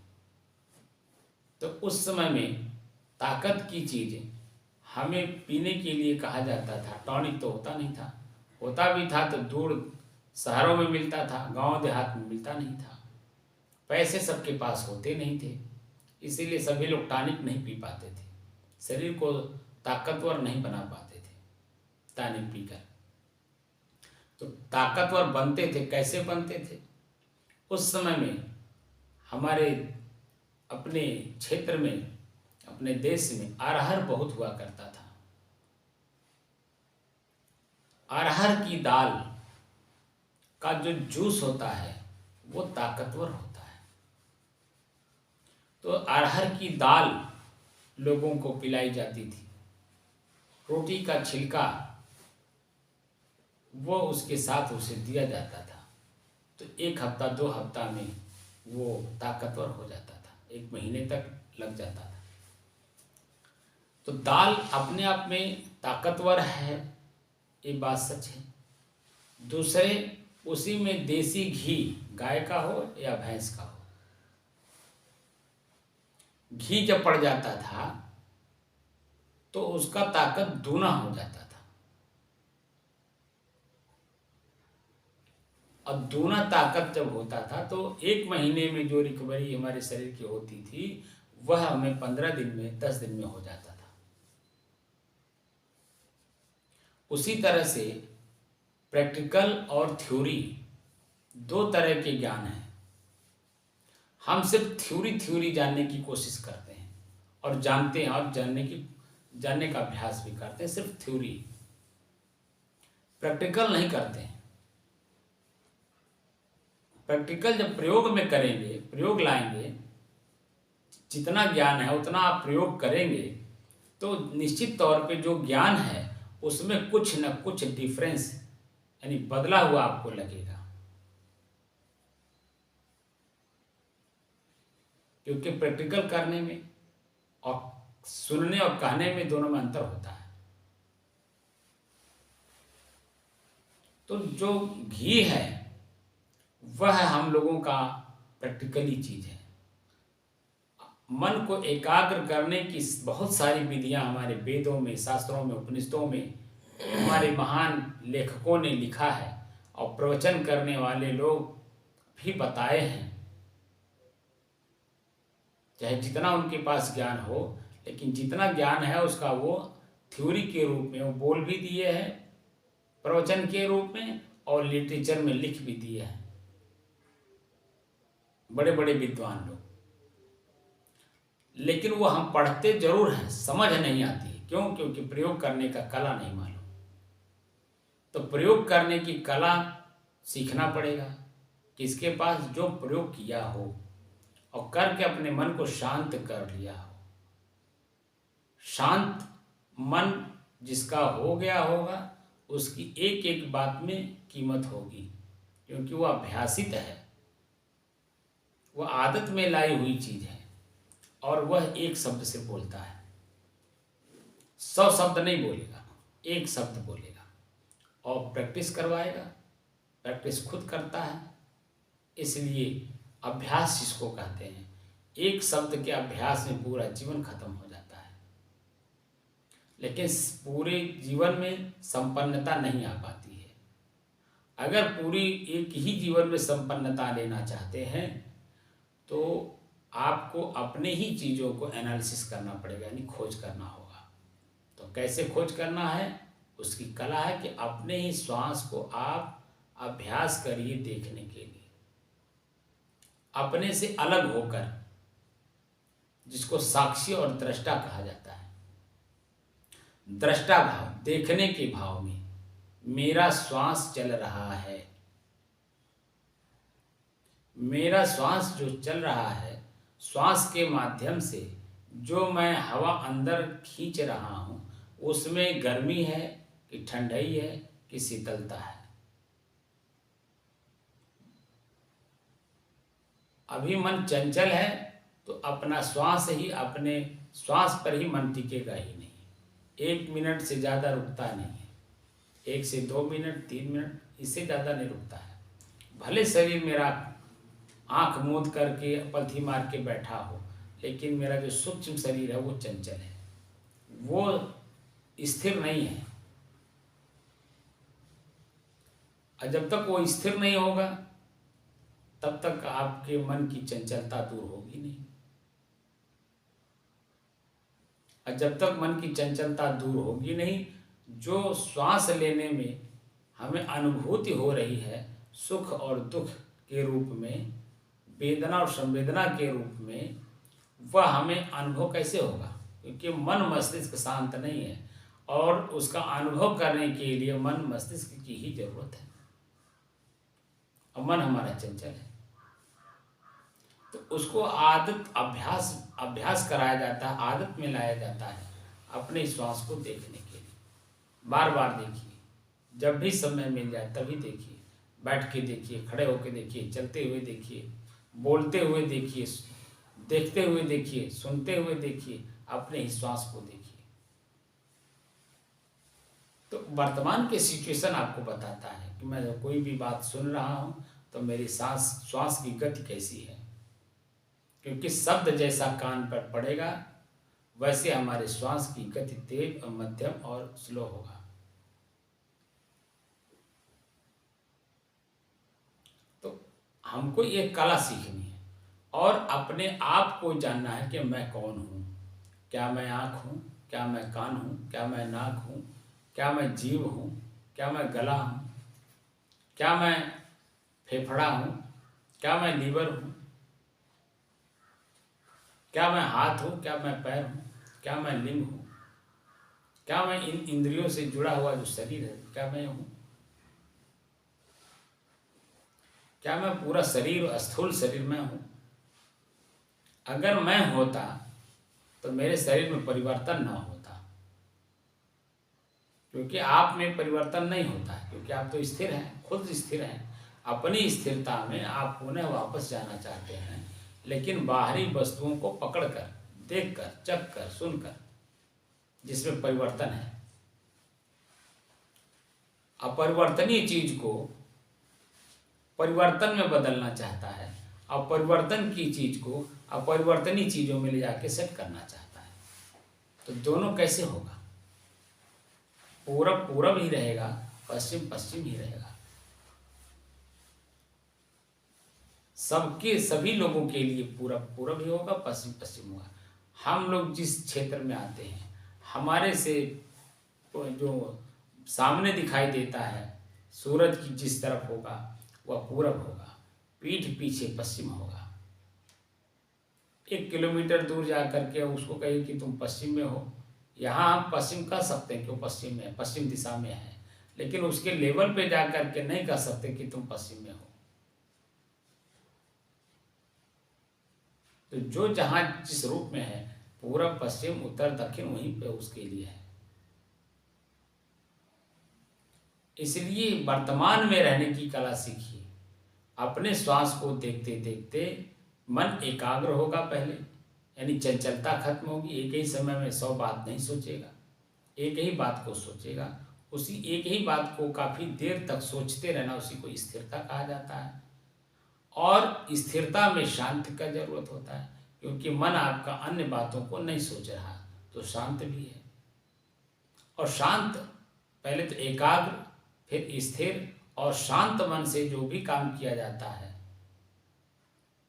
तो उस समय में ताकत की चीज़ें हमें पीने के लिए कहा जाता था। टॉनिक तो होता नहीं था, होता भी था तो दूर शहरों में मिलता था, गांव देहात में मिलता नहीं था। पैसे सबके पास होते नहीं थे, इसीलिए सभी लोग टॉनिक नहीं पी पाते थे, शरीर को ताकतवर नहीं बना पाते थे टॉनिक पीकर। तो ताकतवर बनते थे, कैसे बनते थे? उस समय में हमारे अपने क्षेत्र में, अपने देश में अरहर बहुत हुआ करता था। अरहर की दाल का जो जूस होता है वो ताकतवर होता है। तो अरहर की दाल लोगों को पिलाई जाती थी। रोटी का छिलका वो उसके साथ उसे दिया जाता था। तो 1 हफ्ता 2 हफ्ता में वो ताकतवर हो जाता था, 1 महीने तक लग जाता था। तो दाल अपने आप में ताकतवर है, ये बात सच है। दूसरे, उसी में देसी घी, गाय का हो या भैंस का हो, घी जब पड़ जाता था तो उसका ताकत दूना हो जाता था। अब दूना ताकत जब होता था तो 1 महीने में जो रिकवरी हमारे शरीर की होती थी वह हमें 15 दिन में, 10 दिन में हो जाता था। उसी तरह से प्रैक्टिकल और थ्योरी 2 तरह के ज्ञान हैं। हम सिर्फ थ्योरी जानने की कोशिश करते हैं और जानते हैं, और जानने का अभ्यास भी करते हैं, सिर्फ थ्योरी, प्रैक्टिकल नहीं करते हैं। प्रैक्टिकल जब प्रयोग में करेंगे, प्रयोग लाएंगे, जितना ज्ञान है उतना आप प्रयोग करेंगे तो निश्चित तौर पे जो ज्ञान है उसमें कुछ न कुछ डिफरेंस, यानी बदला हुआ आपको लगेगा। क्योंकि प्रैक्टिकल करने में और सुनने और कहने में दोनों में अंतर होता है। तो जो घी है वह हम लोगों का प्रैक्टिकली चीज है। मन को एकाग्र करने की बहुत सारी विधियां हमारे वेदों में, शास्त्रों में, उपनिषदों में हमारे महान लेखकों ने लिखा है और प्रवचन करने वाले लोग भी बताए हैं। चाहे जितना उनके पास ज्ञान हो, लेकिन जितना ज्ञान है उसका वो थ्योरी के रूप में वो बोल भी दिए हैं, प्रवचन के रूप में, और लिटरेचर में लिख भी दिए हैं बड़े बड़े विद्वान लोग। लेकिन वो हम पढ़ते जरूर हैं, समझ नहीं आती है। क्यों? क्योंकि प्रयोग करने का कला नहीं मालूम। तो प्रयोग करने की कला सीखना पड़ेगा किसके पास? जो प्रयोग किया हो और करके अपने मन को शांत कर लिया हो। शांत मन जिसका हो गया होगा उसकी एक एक बात में कीमत होगी, क्योंकि वह अभ्यासित है, वह आदत में लाई हुई चीज है और वह एक शब्द से बोलता है। 100 शब्द नहीं बोलेगा, एक शब्द बोलेगा और प्रैक्टिस करवाएगा। प्रैक्टिस खुद करता है, इसलिए अभ्यास जिसको कहते हैं, एक शब्द के अभ्यास में पूरा जीवन खत्म हो जाता है। लेकिन पूरे जीवन में संपन्नता नहीं आ पाती है। अगर पूरी एक ही जीवन में संपन्नता लेना चाहते हैं तो आपको अपने ही चीज़ों को एनालिसिस करना पड़ेगा, यानी खोज करना होगा। तो कैसे खोज करना है? उसकी कला है कि अपने ही श्वास को आप अभ्यास करिए देखने के लिए, अपने से अलग होकर, जिसको साक्षी और दृष्टा कहा जाता है। दृष्टा भाव, देखने के भाव में मेरा श्वास चल रहा है, मेरा श्वास जो चल रहा है, श्वास के माध्यम से जो मैं हवा अंदर खींच रहा हूं, उसमें गर्मी है कि ठंडाई है कि शीतलता है। अभी मन चंचल है तो अपना श्वास ही, अपने श्वास पर ही मन टिकेगा ही नहीं। 1 मिनट से ज़्यादा रुकता नहीं है, 1 से 2 मिनट, 3 मिनट, इससे ज़्यादा नहीं रुकता है। भले शरीर मेरा आंख मूंद करके पलथी मार के बैठा हो, लेकिन मेरा जो सूक्ष्म शरीर है वो चंचल है, वो स्थिर नहीं है। और जब तक वो स्थिर नहीं होगा तब तक आपके मन की चंचलता दूर होगी नहीं। और जब तक मन की चंचलता दूर होगी नहीं, जो श्वास लेने में हमें अनुभूति हो रही है, सुख और दुख के रूप में, वेदना और संवेदना के रूप में, वह हमें अनुभव कैसे होगा? क्योंकि मन मस्तिष्क शांत नहीं है और उसका अनुभव करने के लिए मन मस्तिष्क की ही जरूरत है, और मन हमारा चंचल है। तो उसको आदत, अभ्यास कराया जाता है, आदत में लाया जाता है अपने श्वास को देखने के लिए। बार बार देखिए, जब भी समय मिल जाए तभी देखिए, बैठ के देखिए, खड़े होके देखिए, चलते हुए देखिए, बोलते हुए देखिए, देखते हुए देखिए, सुनते हुए देखिए, अपने ही श्वास को देखिए। तो वर्तमान के सिचुएशन आपको बताता है कि मैं कोई भी बात सुन रहा हूँ तो मेरी श्वास की गति कैसी है, क्योंकि शब्द जैसा कान पर पड़ेगा वैसे हमारे श्वास की गति तेज और मध्यम और स्लो होगा। तो हमको ये कला सीखनी है और अपने आप को जानना है कि मैं कौन हूँ। क्या मैं आँख हूँ? क्या मैं कान हूँ? क्या मैं नाक हूँ? क्या मैं जीभ हूँ? क्या मैं गला हूँ? क्या मैं फेफड़ा हूँ? क्या मैं लीवर हूँ? क्या मैं हाथ हूँ? क्या मैं पैर हूँ? क्या मैं लिंग हूँ? क्या मैं इन इंद्रियों से जुड़ा हुआ जो शरीर है, क्या मैं हूँ? क्या मैं पूरा शरीर, स्थूल शरीर में हूँ? अगर मैं होता तो मेरे शरीर में परिवर्तन ना होता, क्योंकि आप में परिवर्तन नहीं होता है, क्योंकि आप तो स्थिर हैं, खुद स्थिर हैं। अपनी स्थिरता में आप पुनः वापस जाना चाहते हैं, लेकिन बाहरी वस्तुओं को पकड़कर, देखकर, चखकर, सुनकर, जिसमें परिवर्तन है। अपरिवर्तनीय चीज को परिवर्तन में बदलना चाहता है, अपरिवर्तन की चीज को अपरिवर्तनीय चीजों में ले जाके सेट करना चाहता है। तो दोनों कैसे होगा? पूरब पूरब ही रहेगा, पश्चिम पश्चिम ही रहेगा। सबके सभी लोगों के लिए पूरब पूरब ही होगा, पश्चिम पश्चिम होगा। हम लोग जिस क्षेत्र में आते हैं, हमारे से जो सामने दिखाई देता है सूरज की जिस तरफ होगा वह पूरब होगा, पीठ पीछे पश्चिम होगा। 1 किलोमीटर दूर जा करके उसको कहिए कि तुम पश्चिम में हो, यहाँ हम पश्चिम कह सकते हैं कि वो पश्चिम में, पश्चिम दिशा में है, लेकिन उसके लेवल पे जा करके नहीं कह सकते कि तुम पश्चिम में हो। तो जो जहाँ जिस रूप में है, पूरब पश्चिम उत्तर दक्षिण वहीं पे उसके लिए है। इसलिए वर्तमान में रहने की कला सीखिए। अपने श्वास को देखते देखते मन एकाग्र होगा पहले, यानी चंचलता खत्म होगी। एक ही समय में 100 बात नहीं सोचेगा, एक ही बात को सोचेगा। उसी एक ही बात को काफ़ी देर तक सोचते रहना, उसी को स्थिरता कहा जाता है। और स्थिरता में शांति का जरूरत होता है, क्योंकि मन आपका अन्य बातों को नहीं सोच रहा, तो शांत भी है। और शांत, पहले तो एकाग्र, फिर स्थिर और शांत मन से जो भी काम किया जाता है,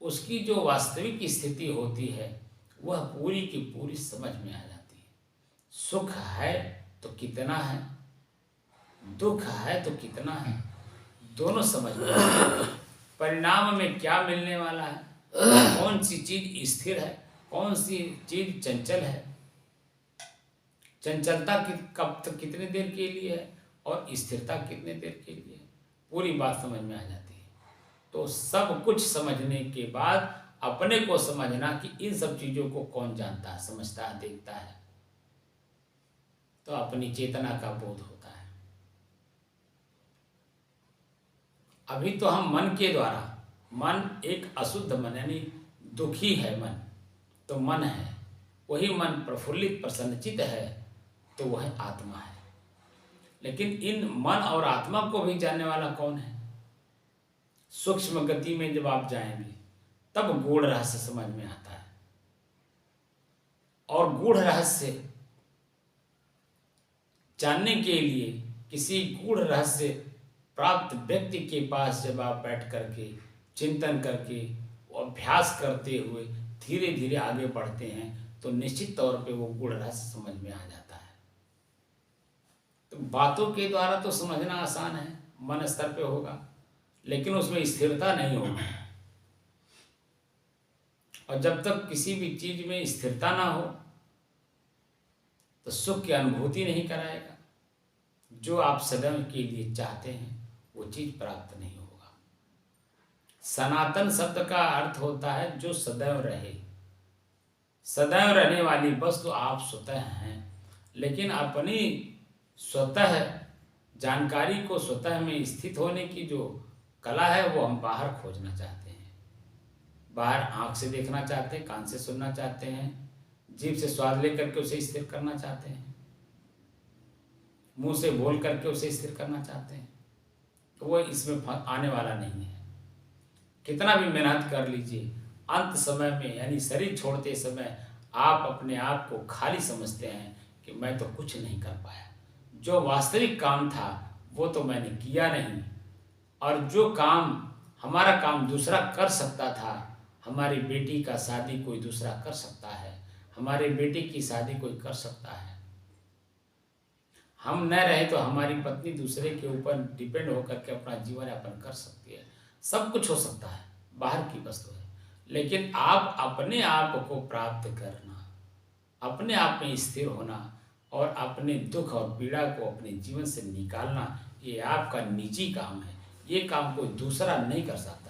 उसकी जो वास्तविक स्थिति होती है वह पूरी की पूरी समझ में आ जाती है। सुख है तो कितना है, दुख है तो कितना है, दोनों समझ में आते हैं। परिणाम में क्या मिलने वाला है, कौन सी चीज स्थिर है, कौन सी चीज चंचल है, चंचलता कब तक, कितने देर के लिए है, और स्थिरता कितने देर के लिए है, पूरी बात समझ में आ जाती है। तो सब कुछ समझने के बाद अपने को समझना कि इन सब चीजों को कौन जानता है, समझता है, देखता है, तो अपनी चेतना का बोध होता है। अभी तो हम मन के द्वारा, मन एक अशुद्ध मन, यानी दुखी है मन, तो मन है, वही मन प्रफुल्लित प्रसन्नचित है, तो वह आत्मा है। लेकिन इन मन और आत्मा को भी जानने वाला कौन है? सूक्ष्म गति में जब आप जाएंगे तब गूढ़ रहस्य समझ में आता है। और गूढ़ रहस्य जानने के लिए किसी गूढ़ रहस्य प्राप्त व्यक्ति के पास जब आप बैठ करके चिंतन करके अभ्यास करते हुए धीरे धीरे आगे बढ़ते हैं, तो निश्चित तौर पे वो गूढ़ रहस्य समझ में आ जाता है। तो बातों के द्वारा तो समझना आसान है, मन स्तर पे होगा, लेकिन उसमें स्थिरता नहीं होगी। और जब तक किसी भी चीज में स्थिरता ना हो तो सुख की अनुभूति नहीं कराएगा। जो आप सदैव के लिए चाहते हैं वो चीज प्राप्त नहीं होगा। सनातन शब्द का अर्थ होता है जो सदैव रहे। सदैव रहने वाली वस्तु आप स्वतः हैं, लेकिन अपनी स्वतः जानकारी को स्वतः में स्थित होने की जो कला है वो हम बाहर खोजना चाहते हैं। बाहर आंख से देखना चाहते हैं, कान से सुनना चाहते हैं, जीभ से स्वाद लेकर के उसे स्थिर करना चाहते हैं, मुंह से बोल करके उसे स्थिर करना चाहते हैं, तो वो इसमें आने वाला नहीं है। कितना भी मेहनत कर लीजिए, अंत समय में यानी शरीर छोड़ते समय आप अपने आप को खाली समझते हैं कि मैं तो कुछ नहीं कर पाया। जो वास्तविक काम था वो तो मैंने किया नहीं, और जो काम हमारा काम दूसरा कर सकता था, हमारी बेटी का शादी कोई दूसरा कर सकता है, हमारे बेटे की शादी कोई कर सकता है, हम न रहे तो हमारी पत्नी दूसरे के ऊपर डिपेंड होकर के अपना जीवन यापन कर सकती है। सब कुछ हो सकता है, बाहर की वस्तु है, लेकिन आप अपने आप को प्राप्त करना, अपने आप में स्थिर होना और अपने दुख और पीड़ा को अपने जीवन से निकालना, ये आपका निजी काम है। ये काम कोई दूसरा नहीं कर सकता।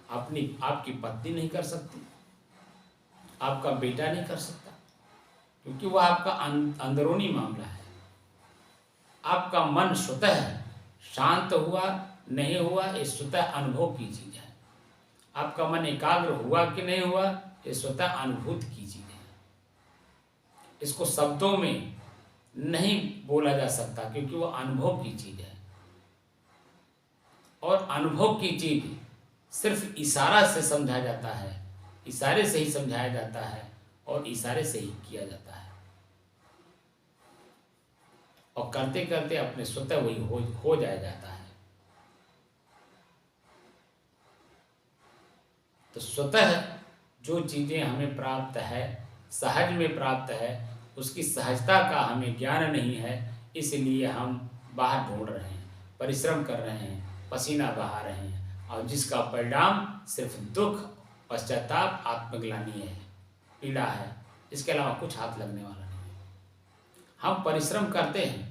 आपकी पत्नी नहीं कर सकती, आपका बेटा नहीं कर सकता, क्योंकि वह आपका अंदरूनी मामला है। आपका मन स्वतः शांत हुआ नहीं हुआ, ये स्वतः अनुभव की चीज है। आपका मन एकाग्र हुआ कि नहीं हुआ, ये स्वतः अनुभूत कीजिए। इसको शब्दों में नहीं बोला जा सकता, क्योंकि वो अनुभव की चीज है, और अनुभव की चीज सिर्फ इशारा से समझा जाता है, इशारे से ही समझाया जाता है और इशारे से ही किया जाता है, और करते करते अपने स्वतः वही हो जाता है। तो स्वतः जो चीज़ें हमें प्राप्त है, सहज में प्राप्त है, उसकी सहजता का हमें ज्ञान नहीं है, इसलिए हम बाहर ढूंढ रहे हैं, परिश्रम कर रहे हैं, पसीना बहा रहे हैं, और जिसका परिणाम सिर्फ दुख, पश्चाताप, आत्मग्लानि है, पीड़ा है। इसके अलावा कुछ हाथ लगने वाला नहीं है। हम परिश्रम करते हैं,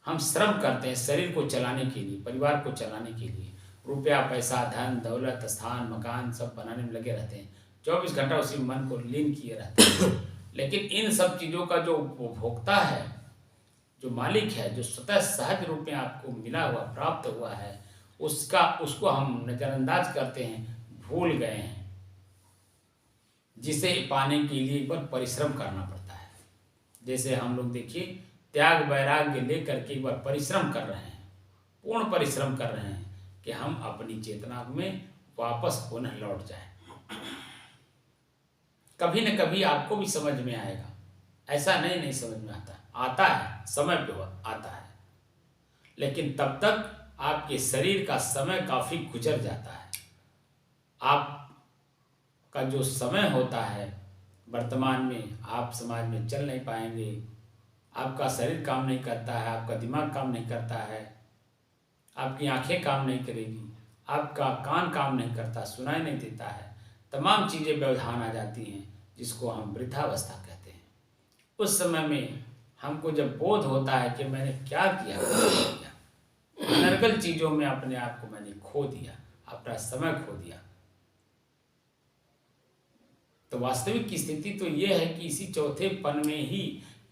हम श्रम करते हैं शरीर को चलाने के लिए, परिवार को चलाने के लिए, रुपया, पैसा, धन, दौलत, स्थान, मकान सब बनाने में लगे रहते हैं, 24 घंटा उसी मन को लीन किए रहते हैं। लेकिन इन सब चीज़ों का जो उपभोक्ता है, जो मालिक है, जो स्वतः सहज रूप में आपको मिला हुआ, प्राप्त हुआ है, उसको हम नज़रअंदाज करते हैं, भूल गए हैं, जिसे पाने के लिए एक बार परिश्रम करना पड़ता है। जैसे हम लोग देखिए, त्याग वैराग्य लेकर के एक बार परिश्रम कर रहे हैं, पूर्ण परिश्रम कर रहे हैं कि हम अपनी चेतना में वापस पुनः लौट जाएं। कभी न कभी आपको भी समझ में आएगा, ऐसा नहीं समझ में आता है, समय पे आता है, लेकिन तब तक आपके शरीर का समय काफी गुजर जाता है। आपका जो समय होता है वर्तमान में, आप समाज में चल नहीं पाएंगे, आपका शरीर काम नहीं करता है, आपका दिमाग काम नहीं करता है, आपकी आंखें काम नहीं करेगी, आपका कान काम नहीं करता, सुनाई नहीं देता है, तमाम चीज़ें व्यवधान आ जाती हैं, जिसको हम वृद्धावस्था कहते हैं। उस समय में हमको जब बोध होता है कि मैंने क्या किया, अनर्गल चीज़ों में अपने आप को मैंने खो दिया, अपना समय खो दिया, तो वास्तविक की स्थिति तो ये है कि इसी चौथे पन में ही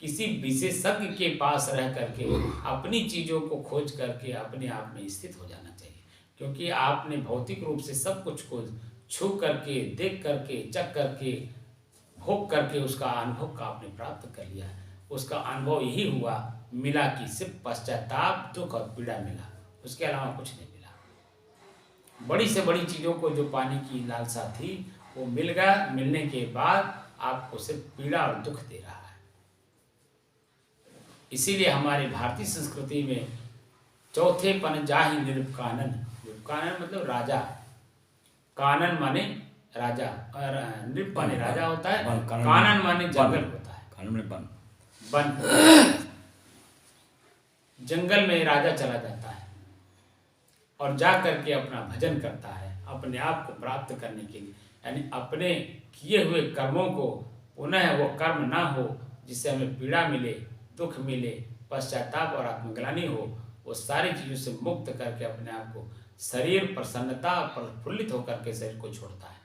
किसी विशेषज्ञ के पास रह करके अपनी चीज़ों को खोज करके अपने आप में स्थित हो जाना चाहिए, क्योंकि आपने भौतिक रूप से सब कुछ को छू करके, देख करके, चख करके, भोग करके उसका अनुभव का आपने प्राप्त कर लिया। उसका अनुभव यही हुआ, मिला कि सिर्फ पश्चाताप, दुख और पीड़ा मिला, उसके अलावा कुछ नहीं मिला। बड़ी से बड़ी चीज़ों को जो पाने की लालसा थी वो मिल गया, मिलने के बाद आपको सिर्फ पीड़ा और दुख दे रहा है। इसीलिए हमारे भारतीय संस्कृति में चौथे पन जाहि निर्कानन, निर्कानन मतलब राजा, कानन माने राजा, और नृप माने राजा होता है, कानन माने जंगल होता है, कानन में बन जंगल में राजा चला जाता है और जा करके अपना भजन करता है, अपने आप को प्राप्त करने के लिए, यानी अपने किए हुए कर्मों को पुनः वो कर्म ना हो जिससे हमें पीड़ा मिले, दुख मिले, पश्चाताप और आत्मग्लानि हो, वो सारी चीज़ों से मुक्त करके अपने आप को शरीर प्रसन्नता प्रफुल्लित होकर के शरीर को छोड़ता है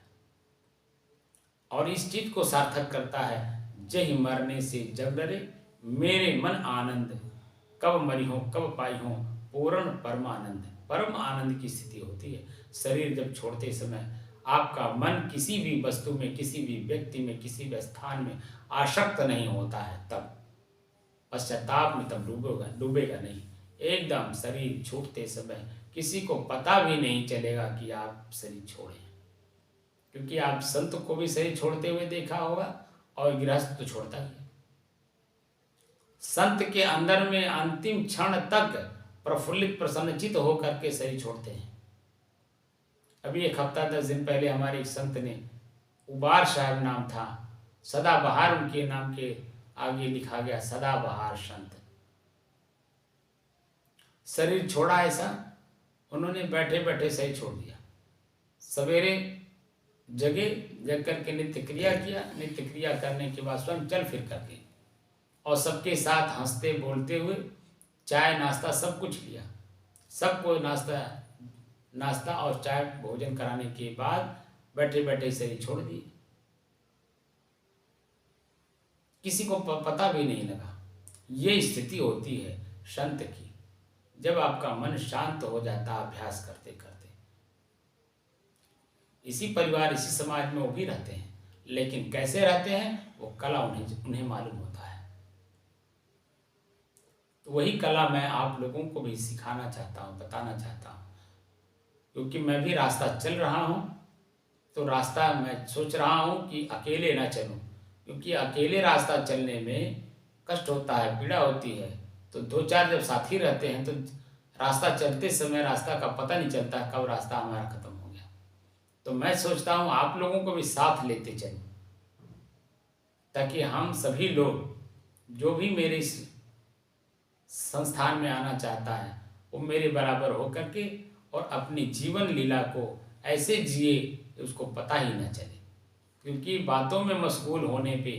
और इस चीज को सार्थक करता है। जय मरने से जब डरे मेरे मन आनंद, कब मरी हो कब पाई हो पूर्ण परमानंद। परम आनंद की स्थिति होती है शरीर जब छोड़ते समय। आपका मन किसी भी वस्तु में, किसी भी व्यक्ति में, किसी भी स्थान में आसक्त नहीं होता है, तब पश्चाताप में तब डूबेगा नहीं। एकदम शरीर छूटते समय किसी को पता भी नहीं चलेगा कि आप शरीर छोड़े, क्योंकि आप संत को भी शरीर छोड़ते हुए देखा होगा और गृहस्थ तो छोड़ता ही है। संत के अंदर में अंतिम क्षण तक प्रफुल्लित प्रसन्नचित होकर के शरीर छोड़ते हैं। अभी एक हफ्ता 10 दिन पहले हमारे एक संत ने, उबार साहब नाम था, सदाबहार उनके नाम के आगे लिखा गया, सदाबहार संत, शरीर छोड़ा। ऐसा उन्होंने बैठे बैठे शरीर छोड़ दिया। सवेरे जग करके नित्य क्रिया किया, नित्य क्रिया करने के बाद स्वयं चल फिर करके और सबके साथ हंसते बोलते हुए चाय नाश्ता सब कुछ लिया। सबको नाश्ता और चाय भोजन कराने के बाद बैठे बैठे शरीर छोड़ दिए। किसी को पता भी नहीं लगा। ये स्थिति होती है संत की, जब आपका मन शांत हो जाता अभ्यास करते करते। इसी परिवार इसी समाज में वो भी रहते हैं, लेकिन कैसे रहते हैं वो कला उन्हें मालूम होता है। तो वही कला मैं आप लोगों को भी सिखाना चाहता हूँ, बताना चाहता हूँ, क्योंकि मैं भी रास्ता चल रहा हूँ। तो रास्ता मैं सोच रहा हूँ कि अकेले ना चलूँ, क्योंकि अकेले रास्ता चलने में कष्ट होता है, पीड़ा होती है। तो दो चार जब साथी रहते हैं तो रास्ता चलते समय रास्ता का पता नहीं चलता कब रास्ता हमारा खत्म हो गया। तो मैं सोचता हूँ आप लोगों को भी साथ लेते चलूँ, ताकि हम सभी लोग जो भी मेरे इस संस्थान में आना चाहता है वो मेरे बराबर हो करके और अपनी जीवन लीला को ऐसे जिए कि उसको पता ही न चले। क्योंकि बातों में मशगूल होने पे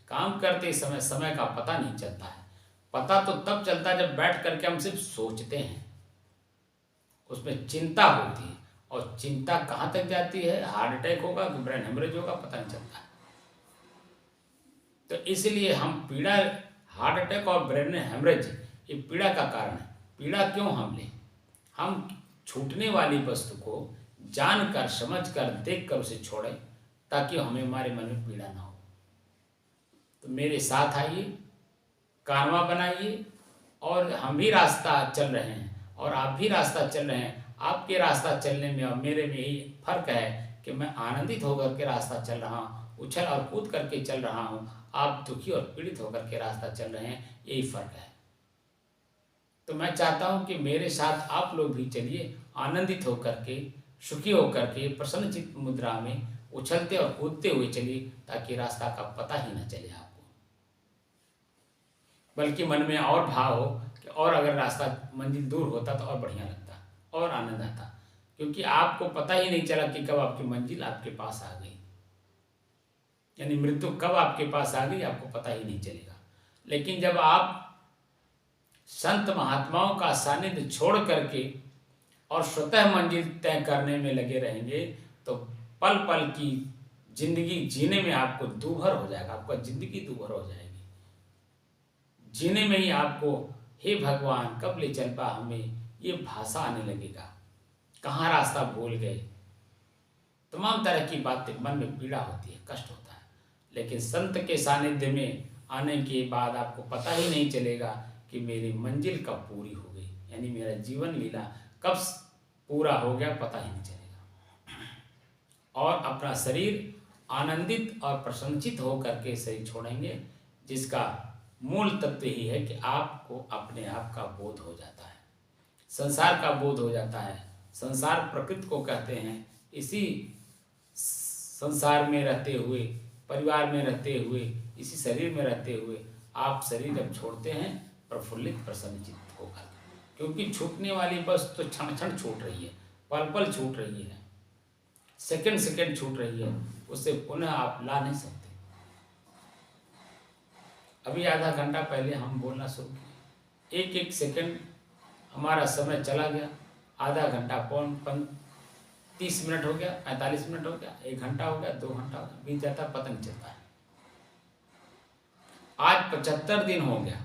काम करते समय समय का पता नहीं चलता है। पता तो तब चलता है जब बैठ करके हम सिर्फ सोचते हैं, उसमें चिंता होती है, और चिंता कहाँ तक जाती है, हार्ट अटैक होगा कि ब्रेन हेमरेज होगा पता नहीं चलता है। तो इसलिए हम पीड़ा, हार्ट अटैक और ब्रेन हेमरेज ये पीड़ा का कारण है। पीड़ा क्यों हम लें? हम छूटने वाली वस्तु को जानकर समझकर देखकर उसे छोड़ें, ताकि हमें हमारे मन में पीड़ा ना हो। तो मेरे साथ आइए, कारवां बनाइए, और हम भी रास्ता चल रहे हैं और आप भी रास्ता चल रहे हैं। आपके रास्ता चलने में और मेरे में यही फर्क है कि मैं आनंदित होकर के रास्ता चल रहा हूँ, उछल और कूद करके चल रहा हूँ। आप दुखी और पीड़ित होकर के रास्ता चल रहे हैं, यही फर्क है। तो मैं चाहता हूँ कि मेरे साथ आप लोग भी चलिए, आनंदित होकर के, सुखी होकर के, प्रसन्नचित्त मुद्रा में उछलते और कूदते हुए चलिए, ताकि रास्ता का पता ही न चले आपको, बल्कि मन में और भाव हो कि और अगर रास्ता मंजिल दूर होता तो और बढ़िया लगता और आनंद आता। क्योंकि आपको पता ही नहीं चला कि कब आपकी मंजिल आपके पास आ गई, यानी मृत्यु कब आपके पास आ गई आपको पता ही नहीं चलेगा। लेकिन जब आप संत महात्माओं का सानिध्य छोड़ करके और स्वतः मंजिल तय करने में लगे रहेंगे, तो पल पल की जिंदगी जीने में आपको दूभर हो जाएगा, आपका जिंदगी दूभर हो जाएगी। जीने में ही आपको हे भगवान कब ले चल पा हमें ये भाषा आने लगेगा, कहाँ रास्ता भूल गए, तमाम तरह की बातें, मन में पीड़ा होती है, कष्ट होता है। लेकिन संत के सानिध्य में आने के बाद आपको पता ही नहीं चलेगा कि मेरी मंजिल कब पूरी हो गई, यानी मेरा जीवन लीला कब पूरा हो गया, पता ही नहीं चलेगा। और अपना शरीर आनंदित और प्रसन्नचित होकर के शरीर छोड़ेंगे, जिसका मूल तत्व ही है कि आपको अपने आप का बोध हो जाता है, संसार का बोध हो जाता है। संसार प्रकृति को कहते हैं। इसी संसार में रहते हुए, परिवार में रहते हुए, इसी शरीर में रहते हुए आप शरीर जब छोड़ते हैं प्रफुल्लित प्रसन्नचित्त होकर, क्योंकि छूटने वाली वस्तु तो क्षण क्षण छूट रही है, पल पल छूट रही है, सेकंड सेकंड छूट रही है, उससे पुनः आप ला नहीं सकते। अभी आधा घंटा पहले हम बोलना शुरू किए, एक एक सेकंड हमारा समय चला गया। आधा घंटा, 30 मिनट हो गया, 45 मिनट हो गया, 1 घंटा हो गया, 2 घंटा हो गया, बीत जाता पता नहीं चलता है। आज 75 दिन हो गया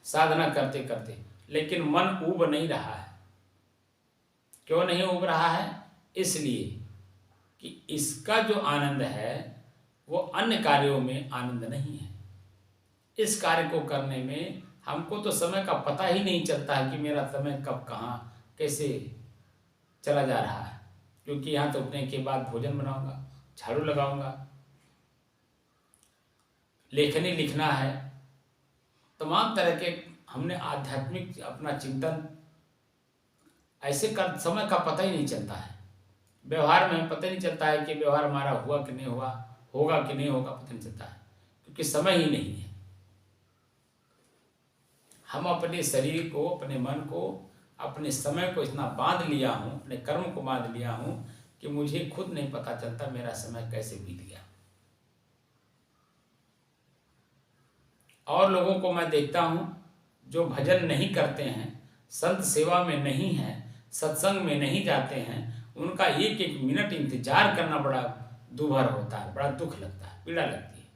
साधना करते करते, लेकिन मन ऊब नहीं रहा है। क्यों नहीं ऊब रहा है? इसलिए कि इसका जो आनंद है वो अन्य कार्यों में आनंद नहीं है। इस कार्य को करने में हमको तो समय का पता ही नहीं चलता है कि मेरा समय कब कहाँ कैसे चला जा रहा है। क्योंकि यहाँ तो उठने के बाद भोजन बनाऊंगा, झाड़ू लगाऊंगा, लेखनी लिखना है, तमाम तरह के हमने आध्यात्मिक अपना चिंतन ऐसे कर, समय का पता ही नहीं चलता है। व्यवहार में पता नहीं चलता है कि व्यवहार हमारा हुआ कि नहीं हुआ, होगा कि नहीं होगा, पता नहीं चलता है, क्योंकि समय ही नहीं है। हम अपने शरीर को, अपने मन को, अपने समय को इतना बांध लिया हूँ, अपने कर्म को बांध लिया हूँ कि मुझे खुद नहीं पता चलता मेरा समय कैसे बीत गया। और लोगों को मैं देखता हूँ जो भजन नहीं करते हैं, संत सेवा में नहीं हैं, सत्संग में नहीं जाते हैं, उनका एक एक मिनट इंतजार करना बड़ा दुभर होता है, बड़ा दुख लगता है, पीड़ा लगती है,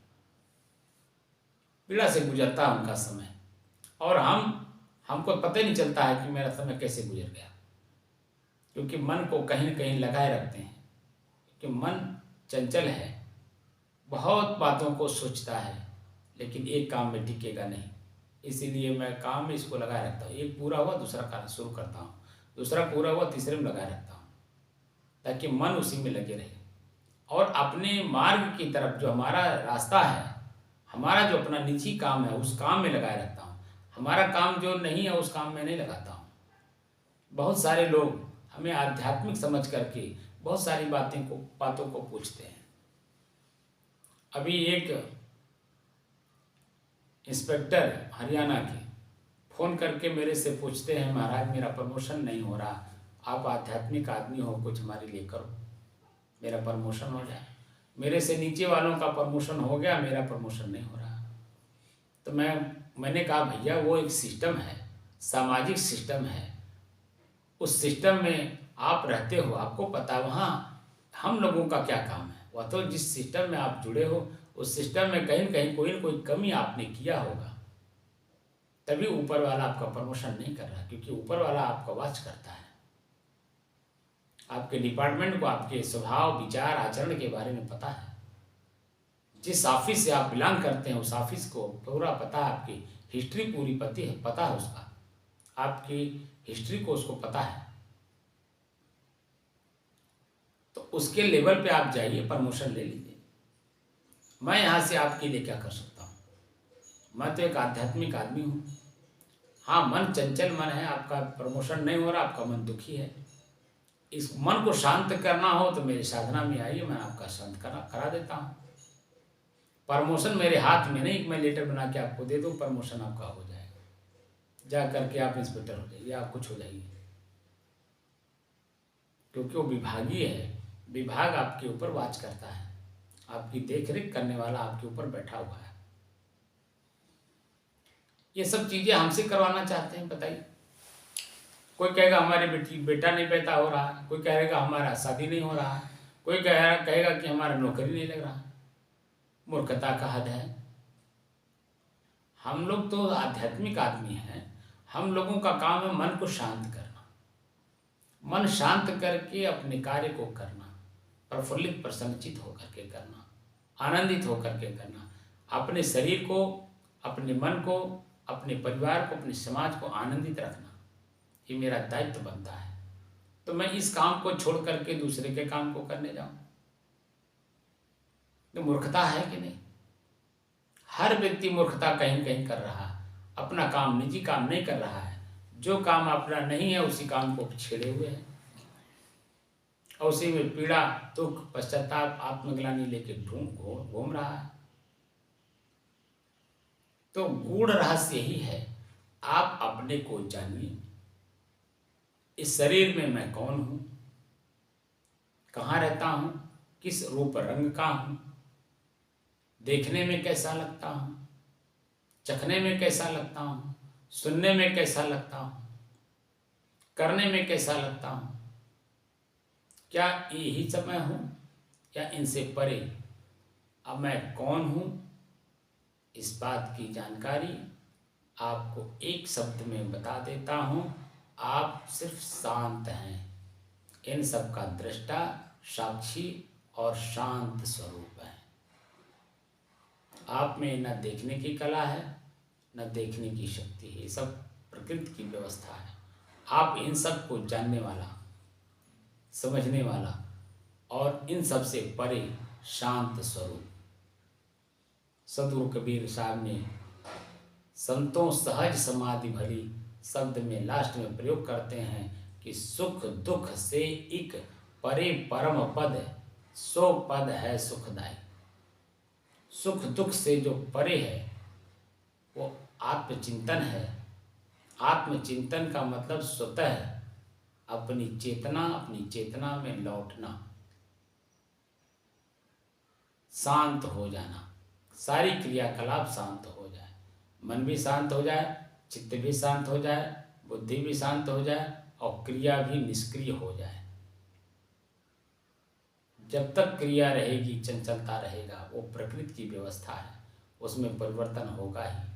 पीड़ा से गुजरता है उनका समय। और हमको पता ही नहीं चलता है कि मेरा समय कैसे गुजर गया, क्योंकि मन को कहीं न कहीं लगाए रखते हैं। कि मन चंचल है, बहुत बातों को सोचता है, लेकिन एक काम में टिकेगा नहीं। इसीलिए मैं काम में इसको लगाए रखता हूँ। एक पूरा हुआ दूसरा कार्य शुरू करता हूँ, दूसरा पूरा हुआ तीसरे में लगाए रखता हूँ, ताकि मन उसी में लगे रहे। और अपने मार्ग की तरफ जो हमारा रास्ता है, हमारा जो अपना निजी काम है, उस काम में लगाए रखता हूँ। हमारा काम जो नहीं है उस काम में नहीं लगाता हूँ। बहुत सारे लोग हमें आध्यात्मिक समझ करके बहुत सारी बातों को पूछते हैं। अभी एक इंस्पेक्टर हरियाणा के फ़ोन करके मेरे से पूछते हैं, महाराज मेरा प्रमोशन नहीं हो रहा, आप आध्यात्मिक आदमी हो, कुछ हमारे लिए करो, मेरा प्रमोशन हो जाए। मेरे से नीचे वालों का प्रमोशन हो गया, मेरा प्रमोशन नहीं हो रहा। तो मैंने कहा भैया वो एक सिस्टम है, सामाजिक सिस्टम है, उस सिस्टम में आप रहते हो, आपको पता वहाँ हम लोगों का क्या काम है। वह तो जिस सिस्टम में आप जुड़े हो उस सिस्टम में कहीं न कहीं कोई न कोई कमी आपने किया होगा, तभी ऊपर वाला आपका प्रमोशन नहीं कर रहा, क्योंकि ऊपर वाला आपका वॉच करता है। आपके डिपार्टमेंट को आपके स्वभाव विचार आचरण के बारे में पता है। जिस ऑफिस से आप बिलोंग करते हैं उस ऑफिस को पूरा पता है, आपकी हिस्ट्री पूरी पता है उसका, आपकी हिस्ट्री को उसको पता है। तो उसके लेवल पे आप जाइए, प्रमोशन ले लीजिए। मैं यहाँ से आपके लिए क्या कर सकता हूँ? मैं तो एक आध्यात्मिक आदमी हूँ। हाँ, मन चंचल मन है, आपका प्रमोशन नहीं हो रहा, आपका मन दुखी है। इस मन को शांत करना हो तो मेरी साधना में आइए, मैं आपका शांत करा देता हूँ। प्रमोशन मेरे हाथ में नहीं, मैं लेटर बना के आपको दे दूँ, प्रमोशन आपका हो जाएगा, जा करके आप इंस्पेक्टर हो जाइए, आप कुछ हो जाइए। क्योंकि वो विभागीय है, विभाग आपके ऊपर वाच करता है, आपकी देखरेख करने वाला आपके ऊपर बैठा हुआ है। ये सब चीज़ें हमसे करवाना चाहते हैं, बताइए। कोई कहेगा हमारे बेटा नहीं पैदा हो रहा है, कोई कहेगा हमारा शादी नहीं हो रहा है, कोई कहेगा कि हमारा नौकरी नहीं लग रहा। मूर्खता का हद है। हम लोग तो आध्यात्मिक आदमी हैं, हम लोगों का काम है मन को शांत करना, मन शांत करके अपने कार्य को करना, प्रफुल्लित प्रसन्नचित होकर के करना, आनंदित होकर के करना, अपने शरीर को, अपने मन को, अपने परिवार को, अपने समाज को आनंदित रखना, ये मेरा दायित्व बनता है। तो मैं इस काम को छोड़ करके दूसरे के काम को करने जाऊं तो मूर्खता है कि नहीं? हर व्यक्ति मूर्खता कहीं कहीं कर रहा है, अपना काम, निजी काम नहीं कर रहा है। जो काम अपना नहीं है उसी काम को छेड़े हुए है और उसी में पीड़ा, दुख, पश्चाताप, आत्मग्लानि लेके घूम रहा है। तो गूढ़ रहस्य यही है, आप अपने को जानिए। इस शरीर में मैं कौन हूँ, कहाँ रहता हूँ, किस रूप रंग का हूँ, देखने में कैसा लगता हूँ, चखने में कैसा लगता हूँ, सुनने में कैसा लगता हूँ, करने में कैसा लगता हूँ, क्या यही सब मैं हूँ या इनसे परे? अब मैं कौन हूँ, इस बात की जानकारी आपको एक शब्द में बता देता हूँ, आप सिर्फ शांत हैं। इन सब का दृष्टा, साक्षी और शांत स्वरूप है। आप में न देखने की कला है, न देखने की शक्ति है, ये सब प्रकृति की व्यवस्था है। आप इन सब को जानने वाला, समझने वाला और इन सब से परे शांत स्वरूप। सदगुरु कबीर साहब ने संतों सहज समाधि भरी शब्द में लास्ट में प्रयोग करते हैं कि सुख दुख से एक परे परम पद, सो पद है सुखदायी। सुख दुख से जो परे है वो आत्मचिंतन है। आत्मचिंतन का मतलब स्वतः अपनी चेतना में लौटना, शांत हो जाना, सारी क्रियाकलाप शांत हो जाए, मन भी शांत हो जाए, चित्त भी शांत हो जाए, बुद्धि भी शांत हो जाए और क्रिया भी निष्क्रिय हो जाए। जब तक क्रिया रहेगी, चंचलता रहेगा, वो प्रकृति की व्यवस्था है, उसमें परिवर्तन होगा ही।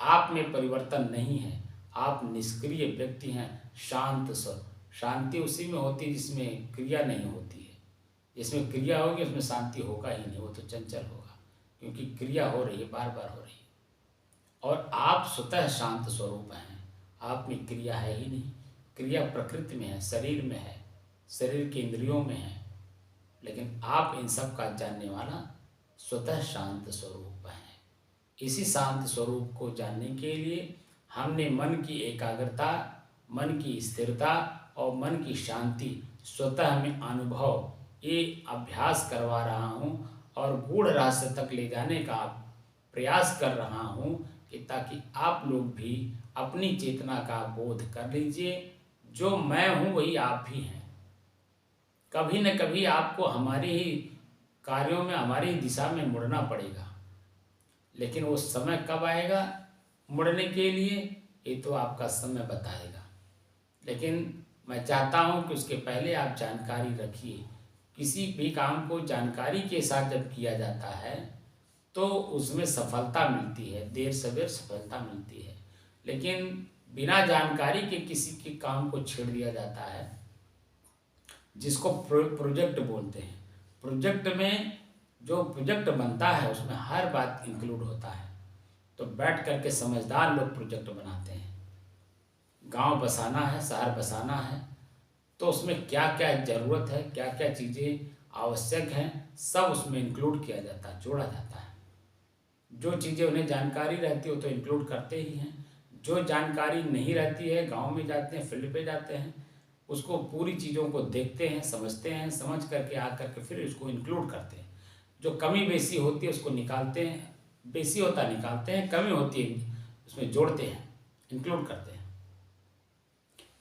आप में परिवर्तन नहीं है, आप निष्क्रिय व्यक्ति हैं, शांत स्व। शांति उसी में होती है जिसमें क्रिया नहीं होती है, जिसमें क्रिया होगी उसमें शांति होगा ही नहीं, वो तो चंचल होगा, क्योंकि क्रिया हो रही है, बार बार हो रही है। और आप स्वतः शांत स्वरूप हैं, आप में क्रिया है ही नहीं। क्रिया प्रकृति में है, शरीर में है, शरीर के इंद्रियों में है, लेकिन आप इन सब का जानने वाला स्वतः शांत स्वरूप है। इसी शांत स्वरूप को जानने के लिए हमने मन की एकाग्रता, मन की स्थिरता और मन की शांति स्वतः में अनुभव, ये अभ्यास करवा रहा हूँ और गूढ़ रहस्य तक ले जाने का प्रयास कर रहा हूँ, कि ताकि आप लोग भी अपनी चेतना का बोध कर लीजिए। जो मैं हूँ वही आप भी हैं। कभी न कभी आपको हमारे ही कार्यों में, हमारी ही दिशा में मुड़ना पड़ेगा, लेकिन वो समय कब आएगा मुड़ने के लिए, ये तो आपका समय बताएगा। लेकिन मैं चाहता हूँ कि उसके पहले आप जानकारी रखिए। किसी भी काम को जानकारी के साथ जब किया जाता है तो उसमें सफलता मिलती है, देर सवेर सफलता मिलती है। लेकिन बिना जानकारी के किसी के काम को छेड़ दिया जाता है, जिसको प्रोजेक्ट बोलते हैं। प्रोजेक्ट में जो प्रोजेक्ट बनता है उसमें हर बात इंक्लूड होता है। तो बैठ करके समझदार लोग प्रोजेक्ट बनाते हैं। गांव बसाना है, शहर बसाना है, तो उसमें क्या क्या ज़रूरत है, क्या क्या चीज़ें आवश्यक हैं, सब उसमें इंक्लूड किया जाता है, जोड़ा जाता है। जो चीज़ें उन्हें जानकारी रहती है वो तो इंक्लूड करते ही हैं। जो जानकारी नहीं रहती है, गांव में जाते हैं, फील्ड पे जाते हैं, उसको पूरी चीज़ों को देखते हैं, समझते हैं, समझ करके आकर के फिर उसको इंक्लूड करते हैं। जो कमी बेसी होती है उसको निकालते हैं, बेसी होता निकालते हैं, कमी होती है उसमें जोड़ते हैं, इंक्लूड करते हैं।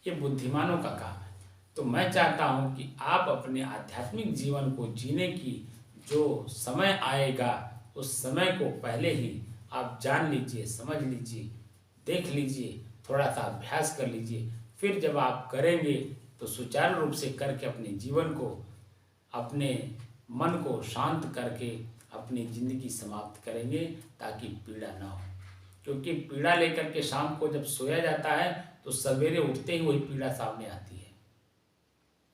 ये बुद्धिमानों का काम है। तो मैं चाहता हूँ कि आप अपने आध्यात्मिक जीवन को जीने की जो समय आएगा, उस समय को पहले ही आप जान लीजिए, समझ लीजिए, देख लीजिए, थोड़ा सा अभ्यास कर लीजिए। फिर जब आप करेंगे तो सुचारू रूप से करके अपने जीवन को, अपने मन को शांत करके अपनी ज़िंदगी समाप्त करेंगे, ताकि पीड़ा ना हो। क्योंकि पीड़ा लेकर के शाम को जब सोया जाता है तो सवेरे उठते ही वही पीड़ा सामने आती है।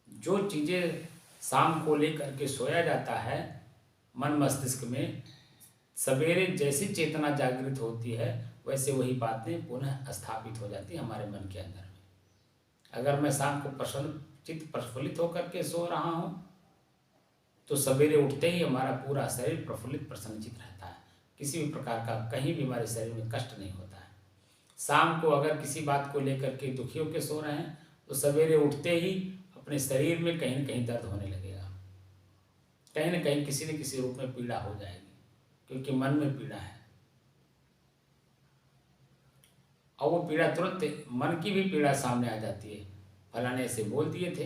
जो चीज़ें शाम को लेकर के सोया जाता है मन मस्तिष्क में, सवेरे जैसी चेतना जागृत होती है वैसे वही बातें पुनः स्थापित हो जाती हैं हमारे मन के अंदर में। अगर मैं शाम को चित्त प्रफुल्लित होकर के सो रहा हूँ तो सवेरे उठते ही हमारा पूरा शरीर प्रफुल्लित प्रसन्नचित रहता है। किसी भी प्रकार का कहीं भी हमारे शरीर में कष्ट नहीं होता है। शाम को अगर किसी बात को लेकर के दुखी होकर सो रहे हैं तो सवेरे उठते ही अपने शरीर में कहीं न कहीं दर्द होने लगेगा, कहीं न कहीं किसी न किसी रूप में पीड़ा हो जाएगी, क्योंकि मन में पीड़ा है। और वो पीड़ा तुरंत मन की भी पीड़ा सामने आ जाती है। फलाने से बोल दिए थे,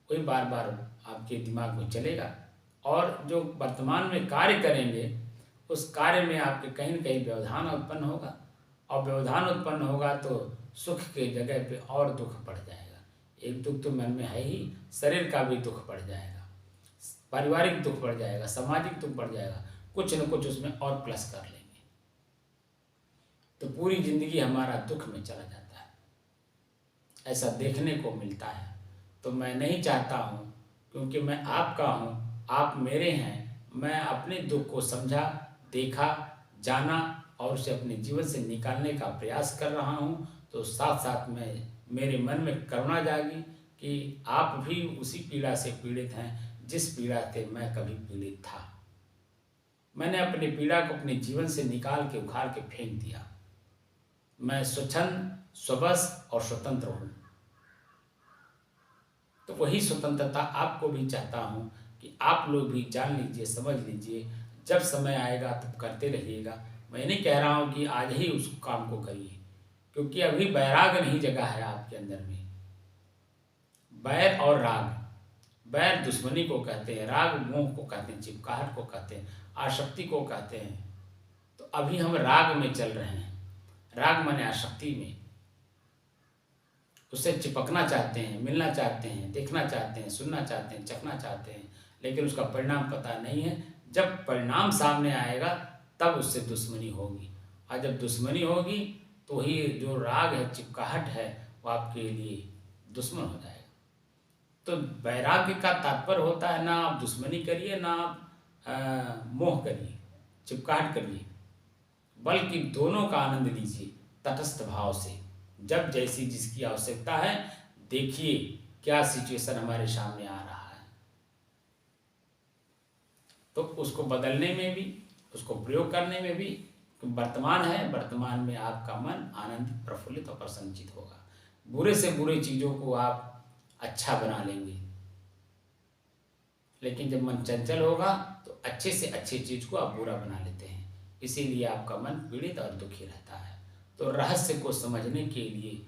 वही बार बार आपके दिमाग में चलेगा। और जो वर्तमान में कार्य करेंगे उस कार्य में आपके कहीं न कहीं व्यवधान उत्पन्न होगा, और व्यवधान उत्पन्न होगा तो सुख के जगह पे और दुख बढ़ जाएगा। एक दुख तो मन में है ही, शरीर का भी दुख बढ़ जाएगा, पारिवारिक दुख बढ़ जाएगा, सामाजिक दुख बढ़ जाएगा, कुछ न कुछ उसमें और प्लस कर लेंगे, तो पूरी जिंदगी हमारा दुख में चला जाता है। ऐसा देखने को मिलता है। तो मैं नहीं चाहता हूँ, क्योंकि मैं आपका हूँ, आप मेरे हैं। मैं अपने दुख को समझा, देखा, जाना और उसे अपने जीवन से निकालने का प्रयास कर रहा हूँ। तो साथ साथ में मेरे मन में करुणा जागी कि आप भी उसी पीड़ा से पीड़ित हैं जिस पीड़ा से मैं कभी पीड़ित था। मैंने अपनी पीड़ा को अपने जीवन से निकाल के उखाड़ के फेंक दिया। मैं स्वच्छंद, स्वबस और स्वतंत्र हूँ। तो वही स्वतंत्रता आपको भी चाहता हूँ कि आप लोग भी जान लीजिए, समझ लीजिए। जब समय आएगा तब करते रहिएगा। मैं नहीं कह रहा हूँ कि आज ही उस काम को करिए, क्योंकि अभी बैराग नहीं जगा है आपके अंदर में। बैर और राग, बैर दुश्मनी को कहते हैं, राग मोह को कहते हैं, चिपकाहट को कहते हैं, आसक्ति को कहते हैं। तो अभी हम राग में चल रहे हैं। राग माने आसक्ति में, उससे चिपकना चाहते हैं, मिलना चाहते हैं, देखना चाहते हैं, सुनना चाहते हैं, चखना चाहते हैं, लेकिन उसका परिणाम पता नहीं है। जब परिणाम सामने आएगा तब उससे दुश्मनी होगी, और जब दुश्मनी होगी तो ही जो राग है, चिपकाहट है, वो आपके लिए दुश्मन हो जाएगा। तो वैराग्य का तात्पर्य होता है ना आप दुश्मनी करिए, ना आप मोह करिए, चिपकाहट करिए, बल्कि दोनों का आनंद लीजिए तटस्थ भाव से। जब जैसी जिसकी आवश्यकता है, देखिए क्या सिचुएशन हमारे सामने आ रहा है, तो उसको बदलने में भी, उसको प्रयोग करने में भी, वर्तमान है, वर्तमान में आपका मन आनंदित, प्रफुल्लित और प्रसन्नचित होगा। बुरे से बुरे चीज़ों को आप अच्छा बना लेंगे, लेकिन जब मन चंचल होगा तो अच्छे से अच्छी चीज़ को आप बुरा बना लेते हैं, इसीलिए आपका मन पीड़ित और दुखी रहता है। तो रहस्य को समझने के लिए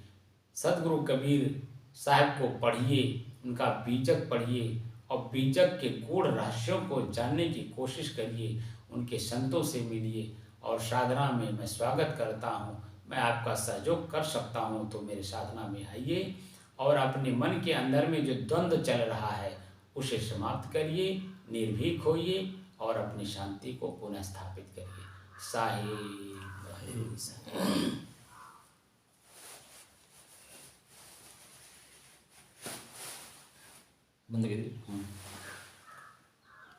सदगुरु कबीर साहब को पढ़िए, उनका बीजक पढ़िए और बीजक के गूढ़ रहस्यों को जानने की कोशिश करिए, उनके संतों से मिलिए। और साधना में मैं स्वागत करता हूँ, मैं आपका सहयोग कर सकता हूँ तो मेरे साधना में आइए और अपने मन के अंदर में जो द्वंद्व चल रहा है उसे समाप्त करिए, निर्भीक होइए और अपनी शांति को पुनः स्थापित करिए। साहिब बंद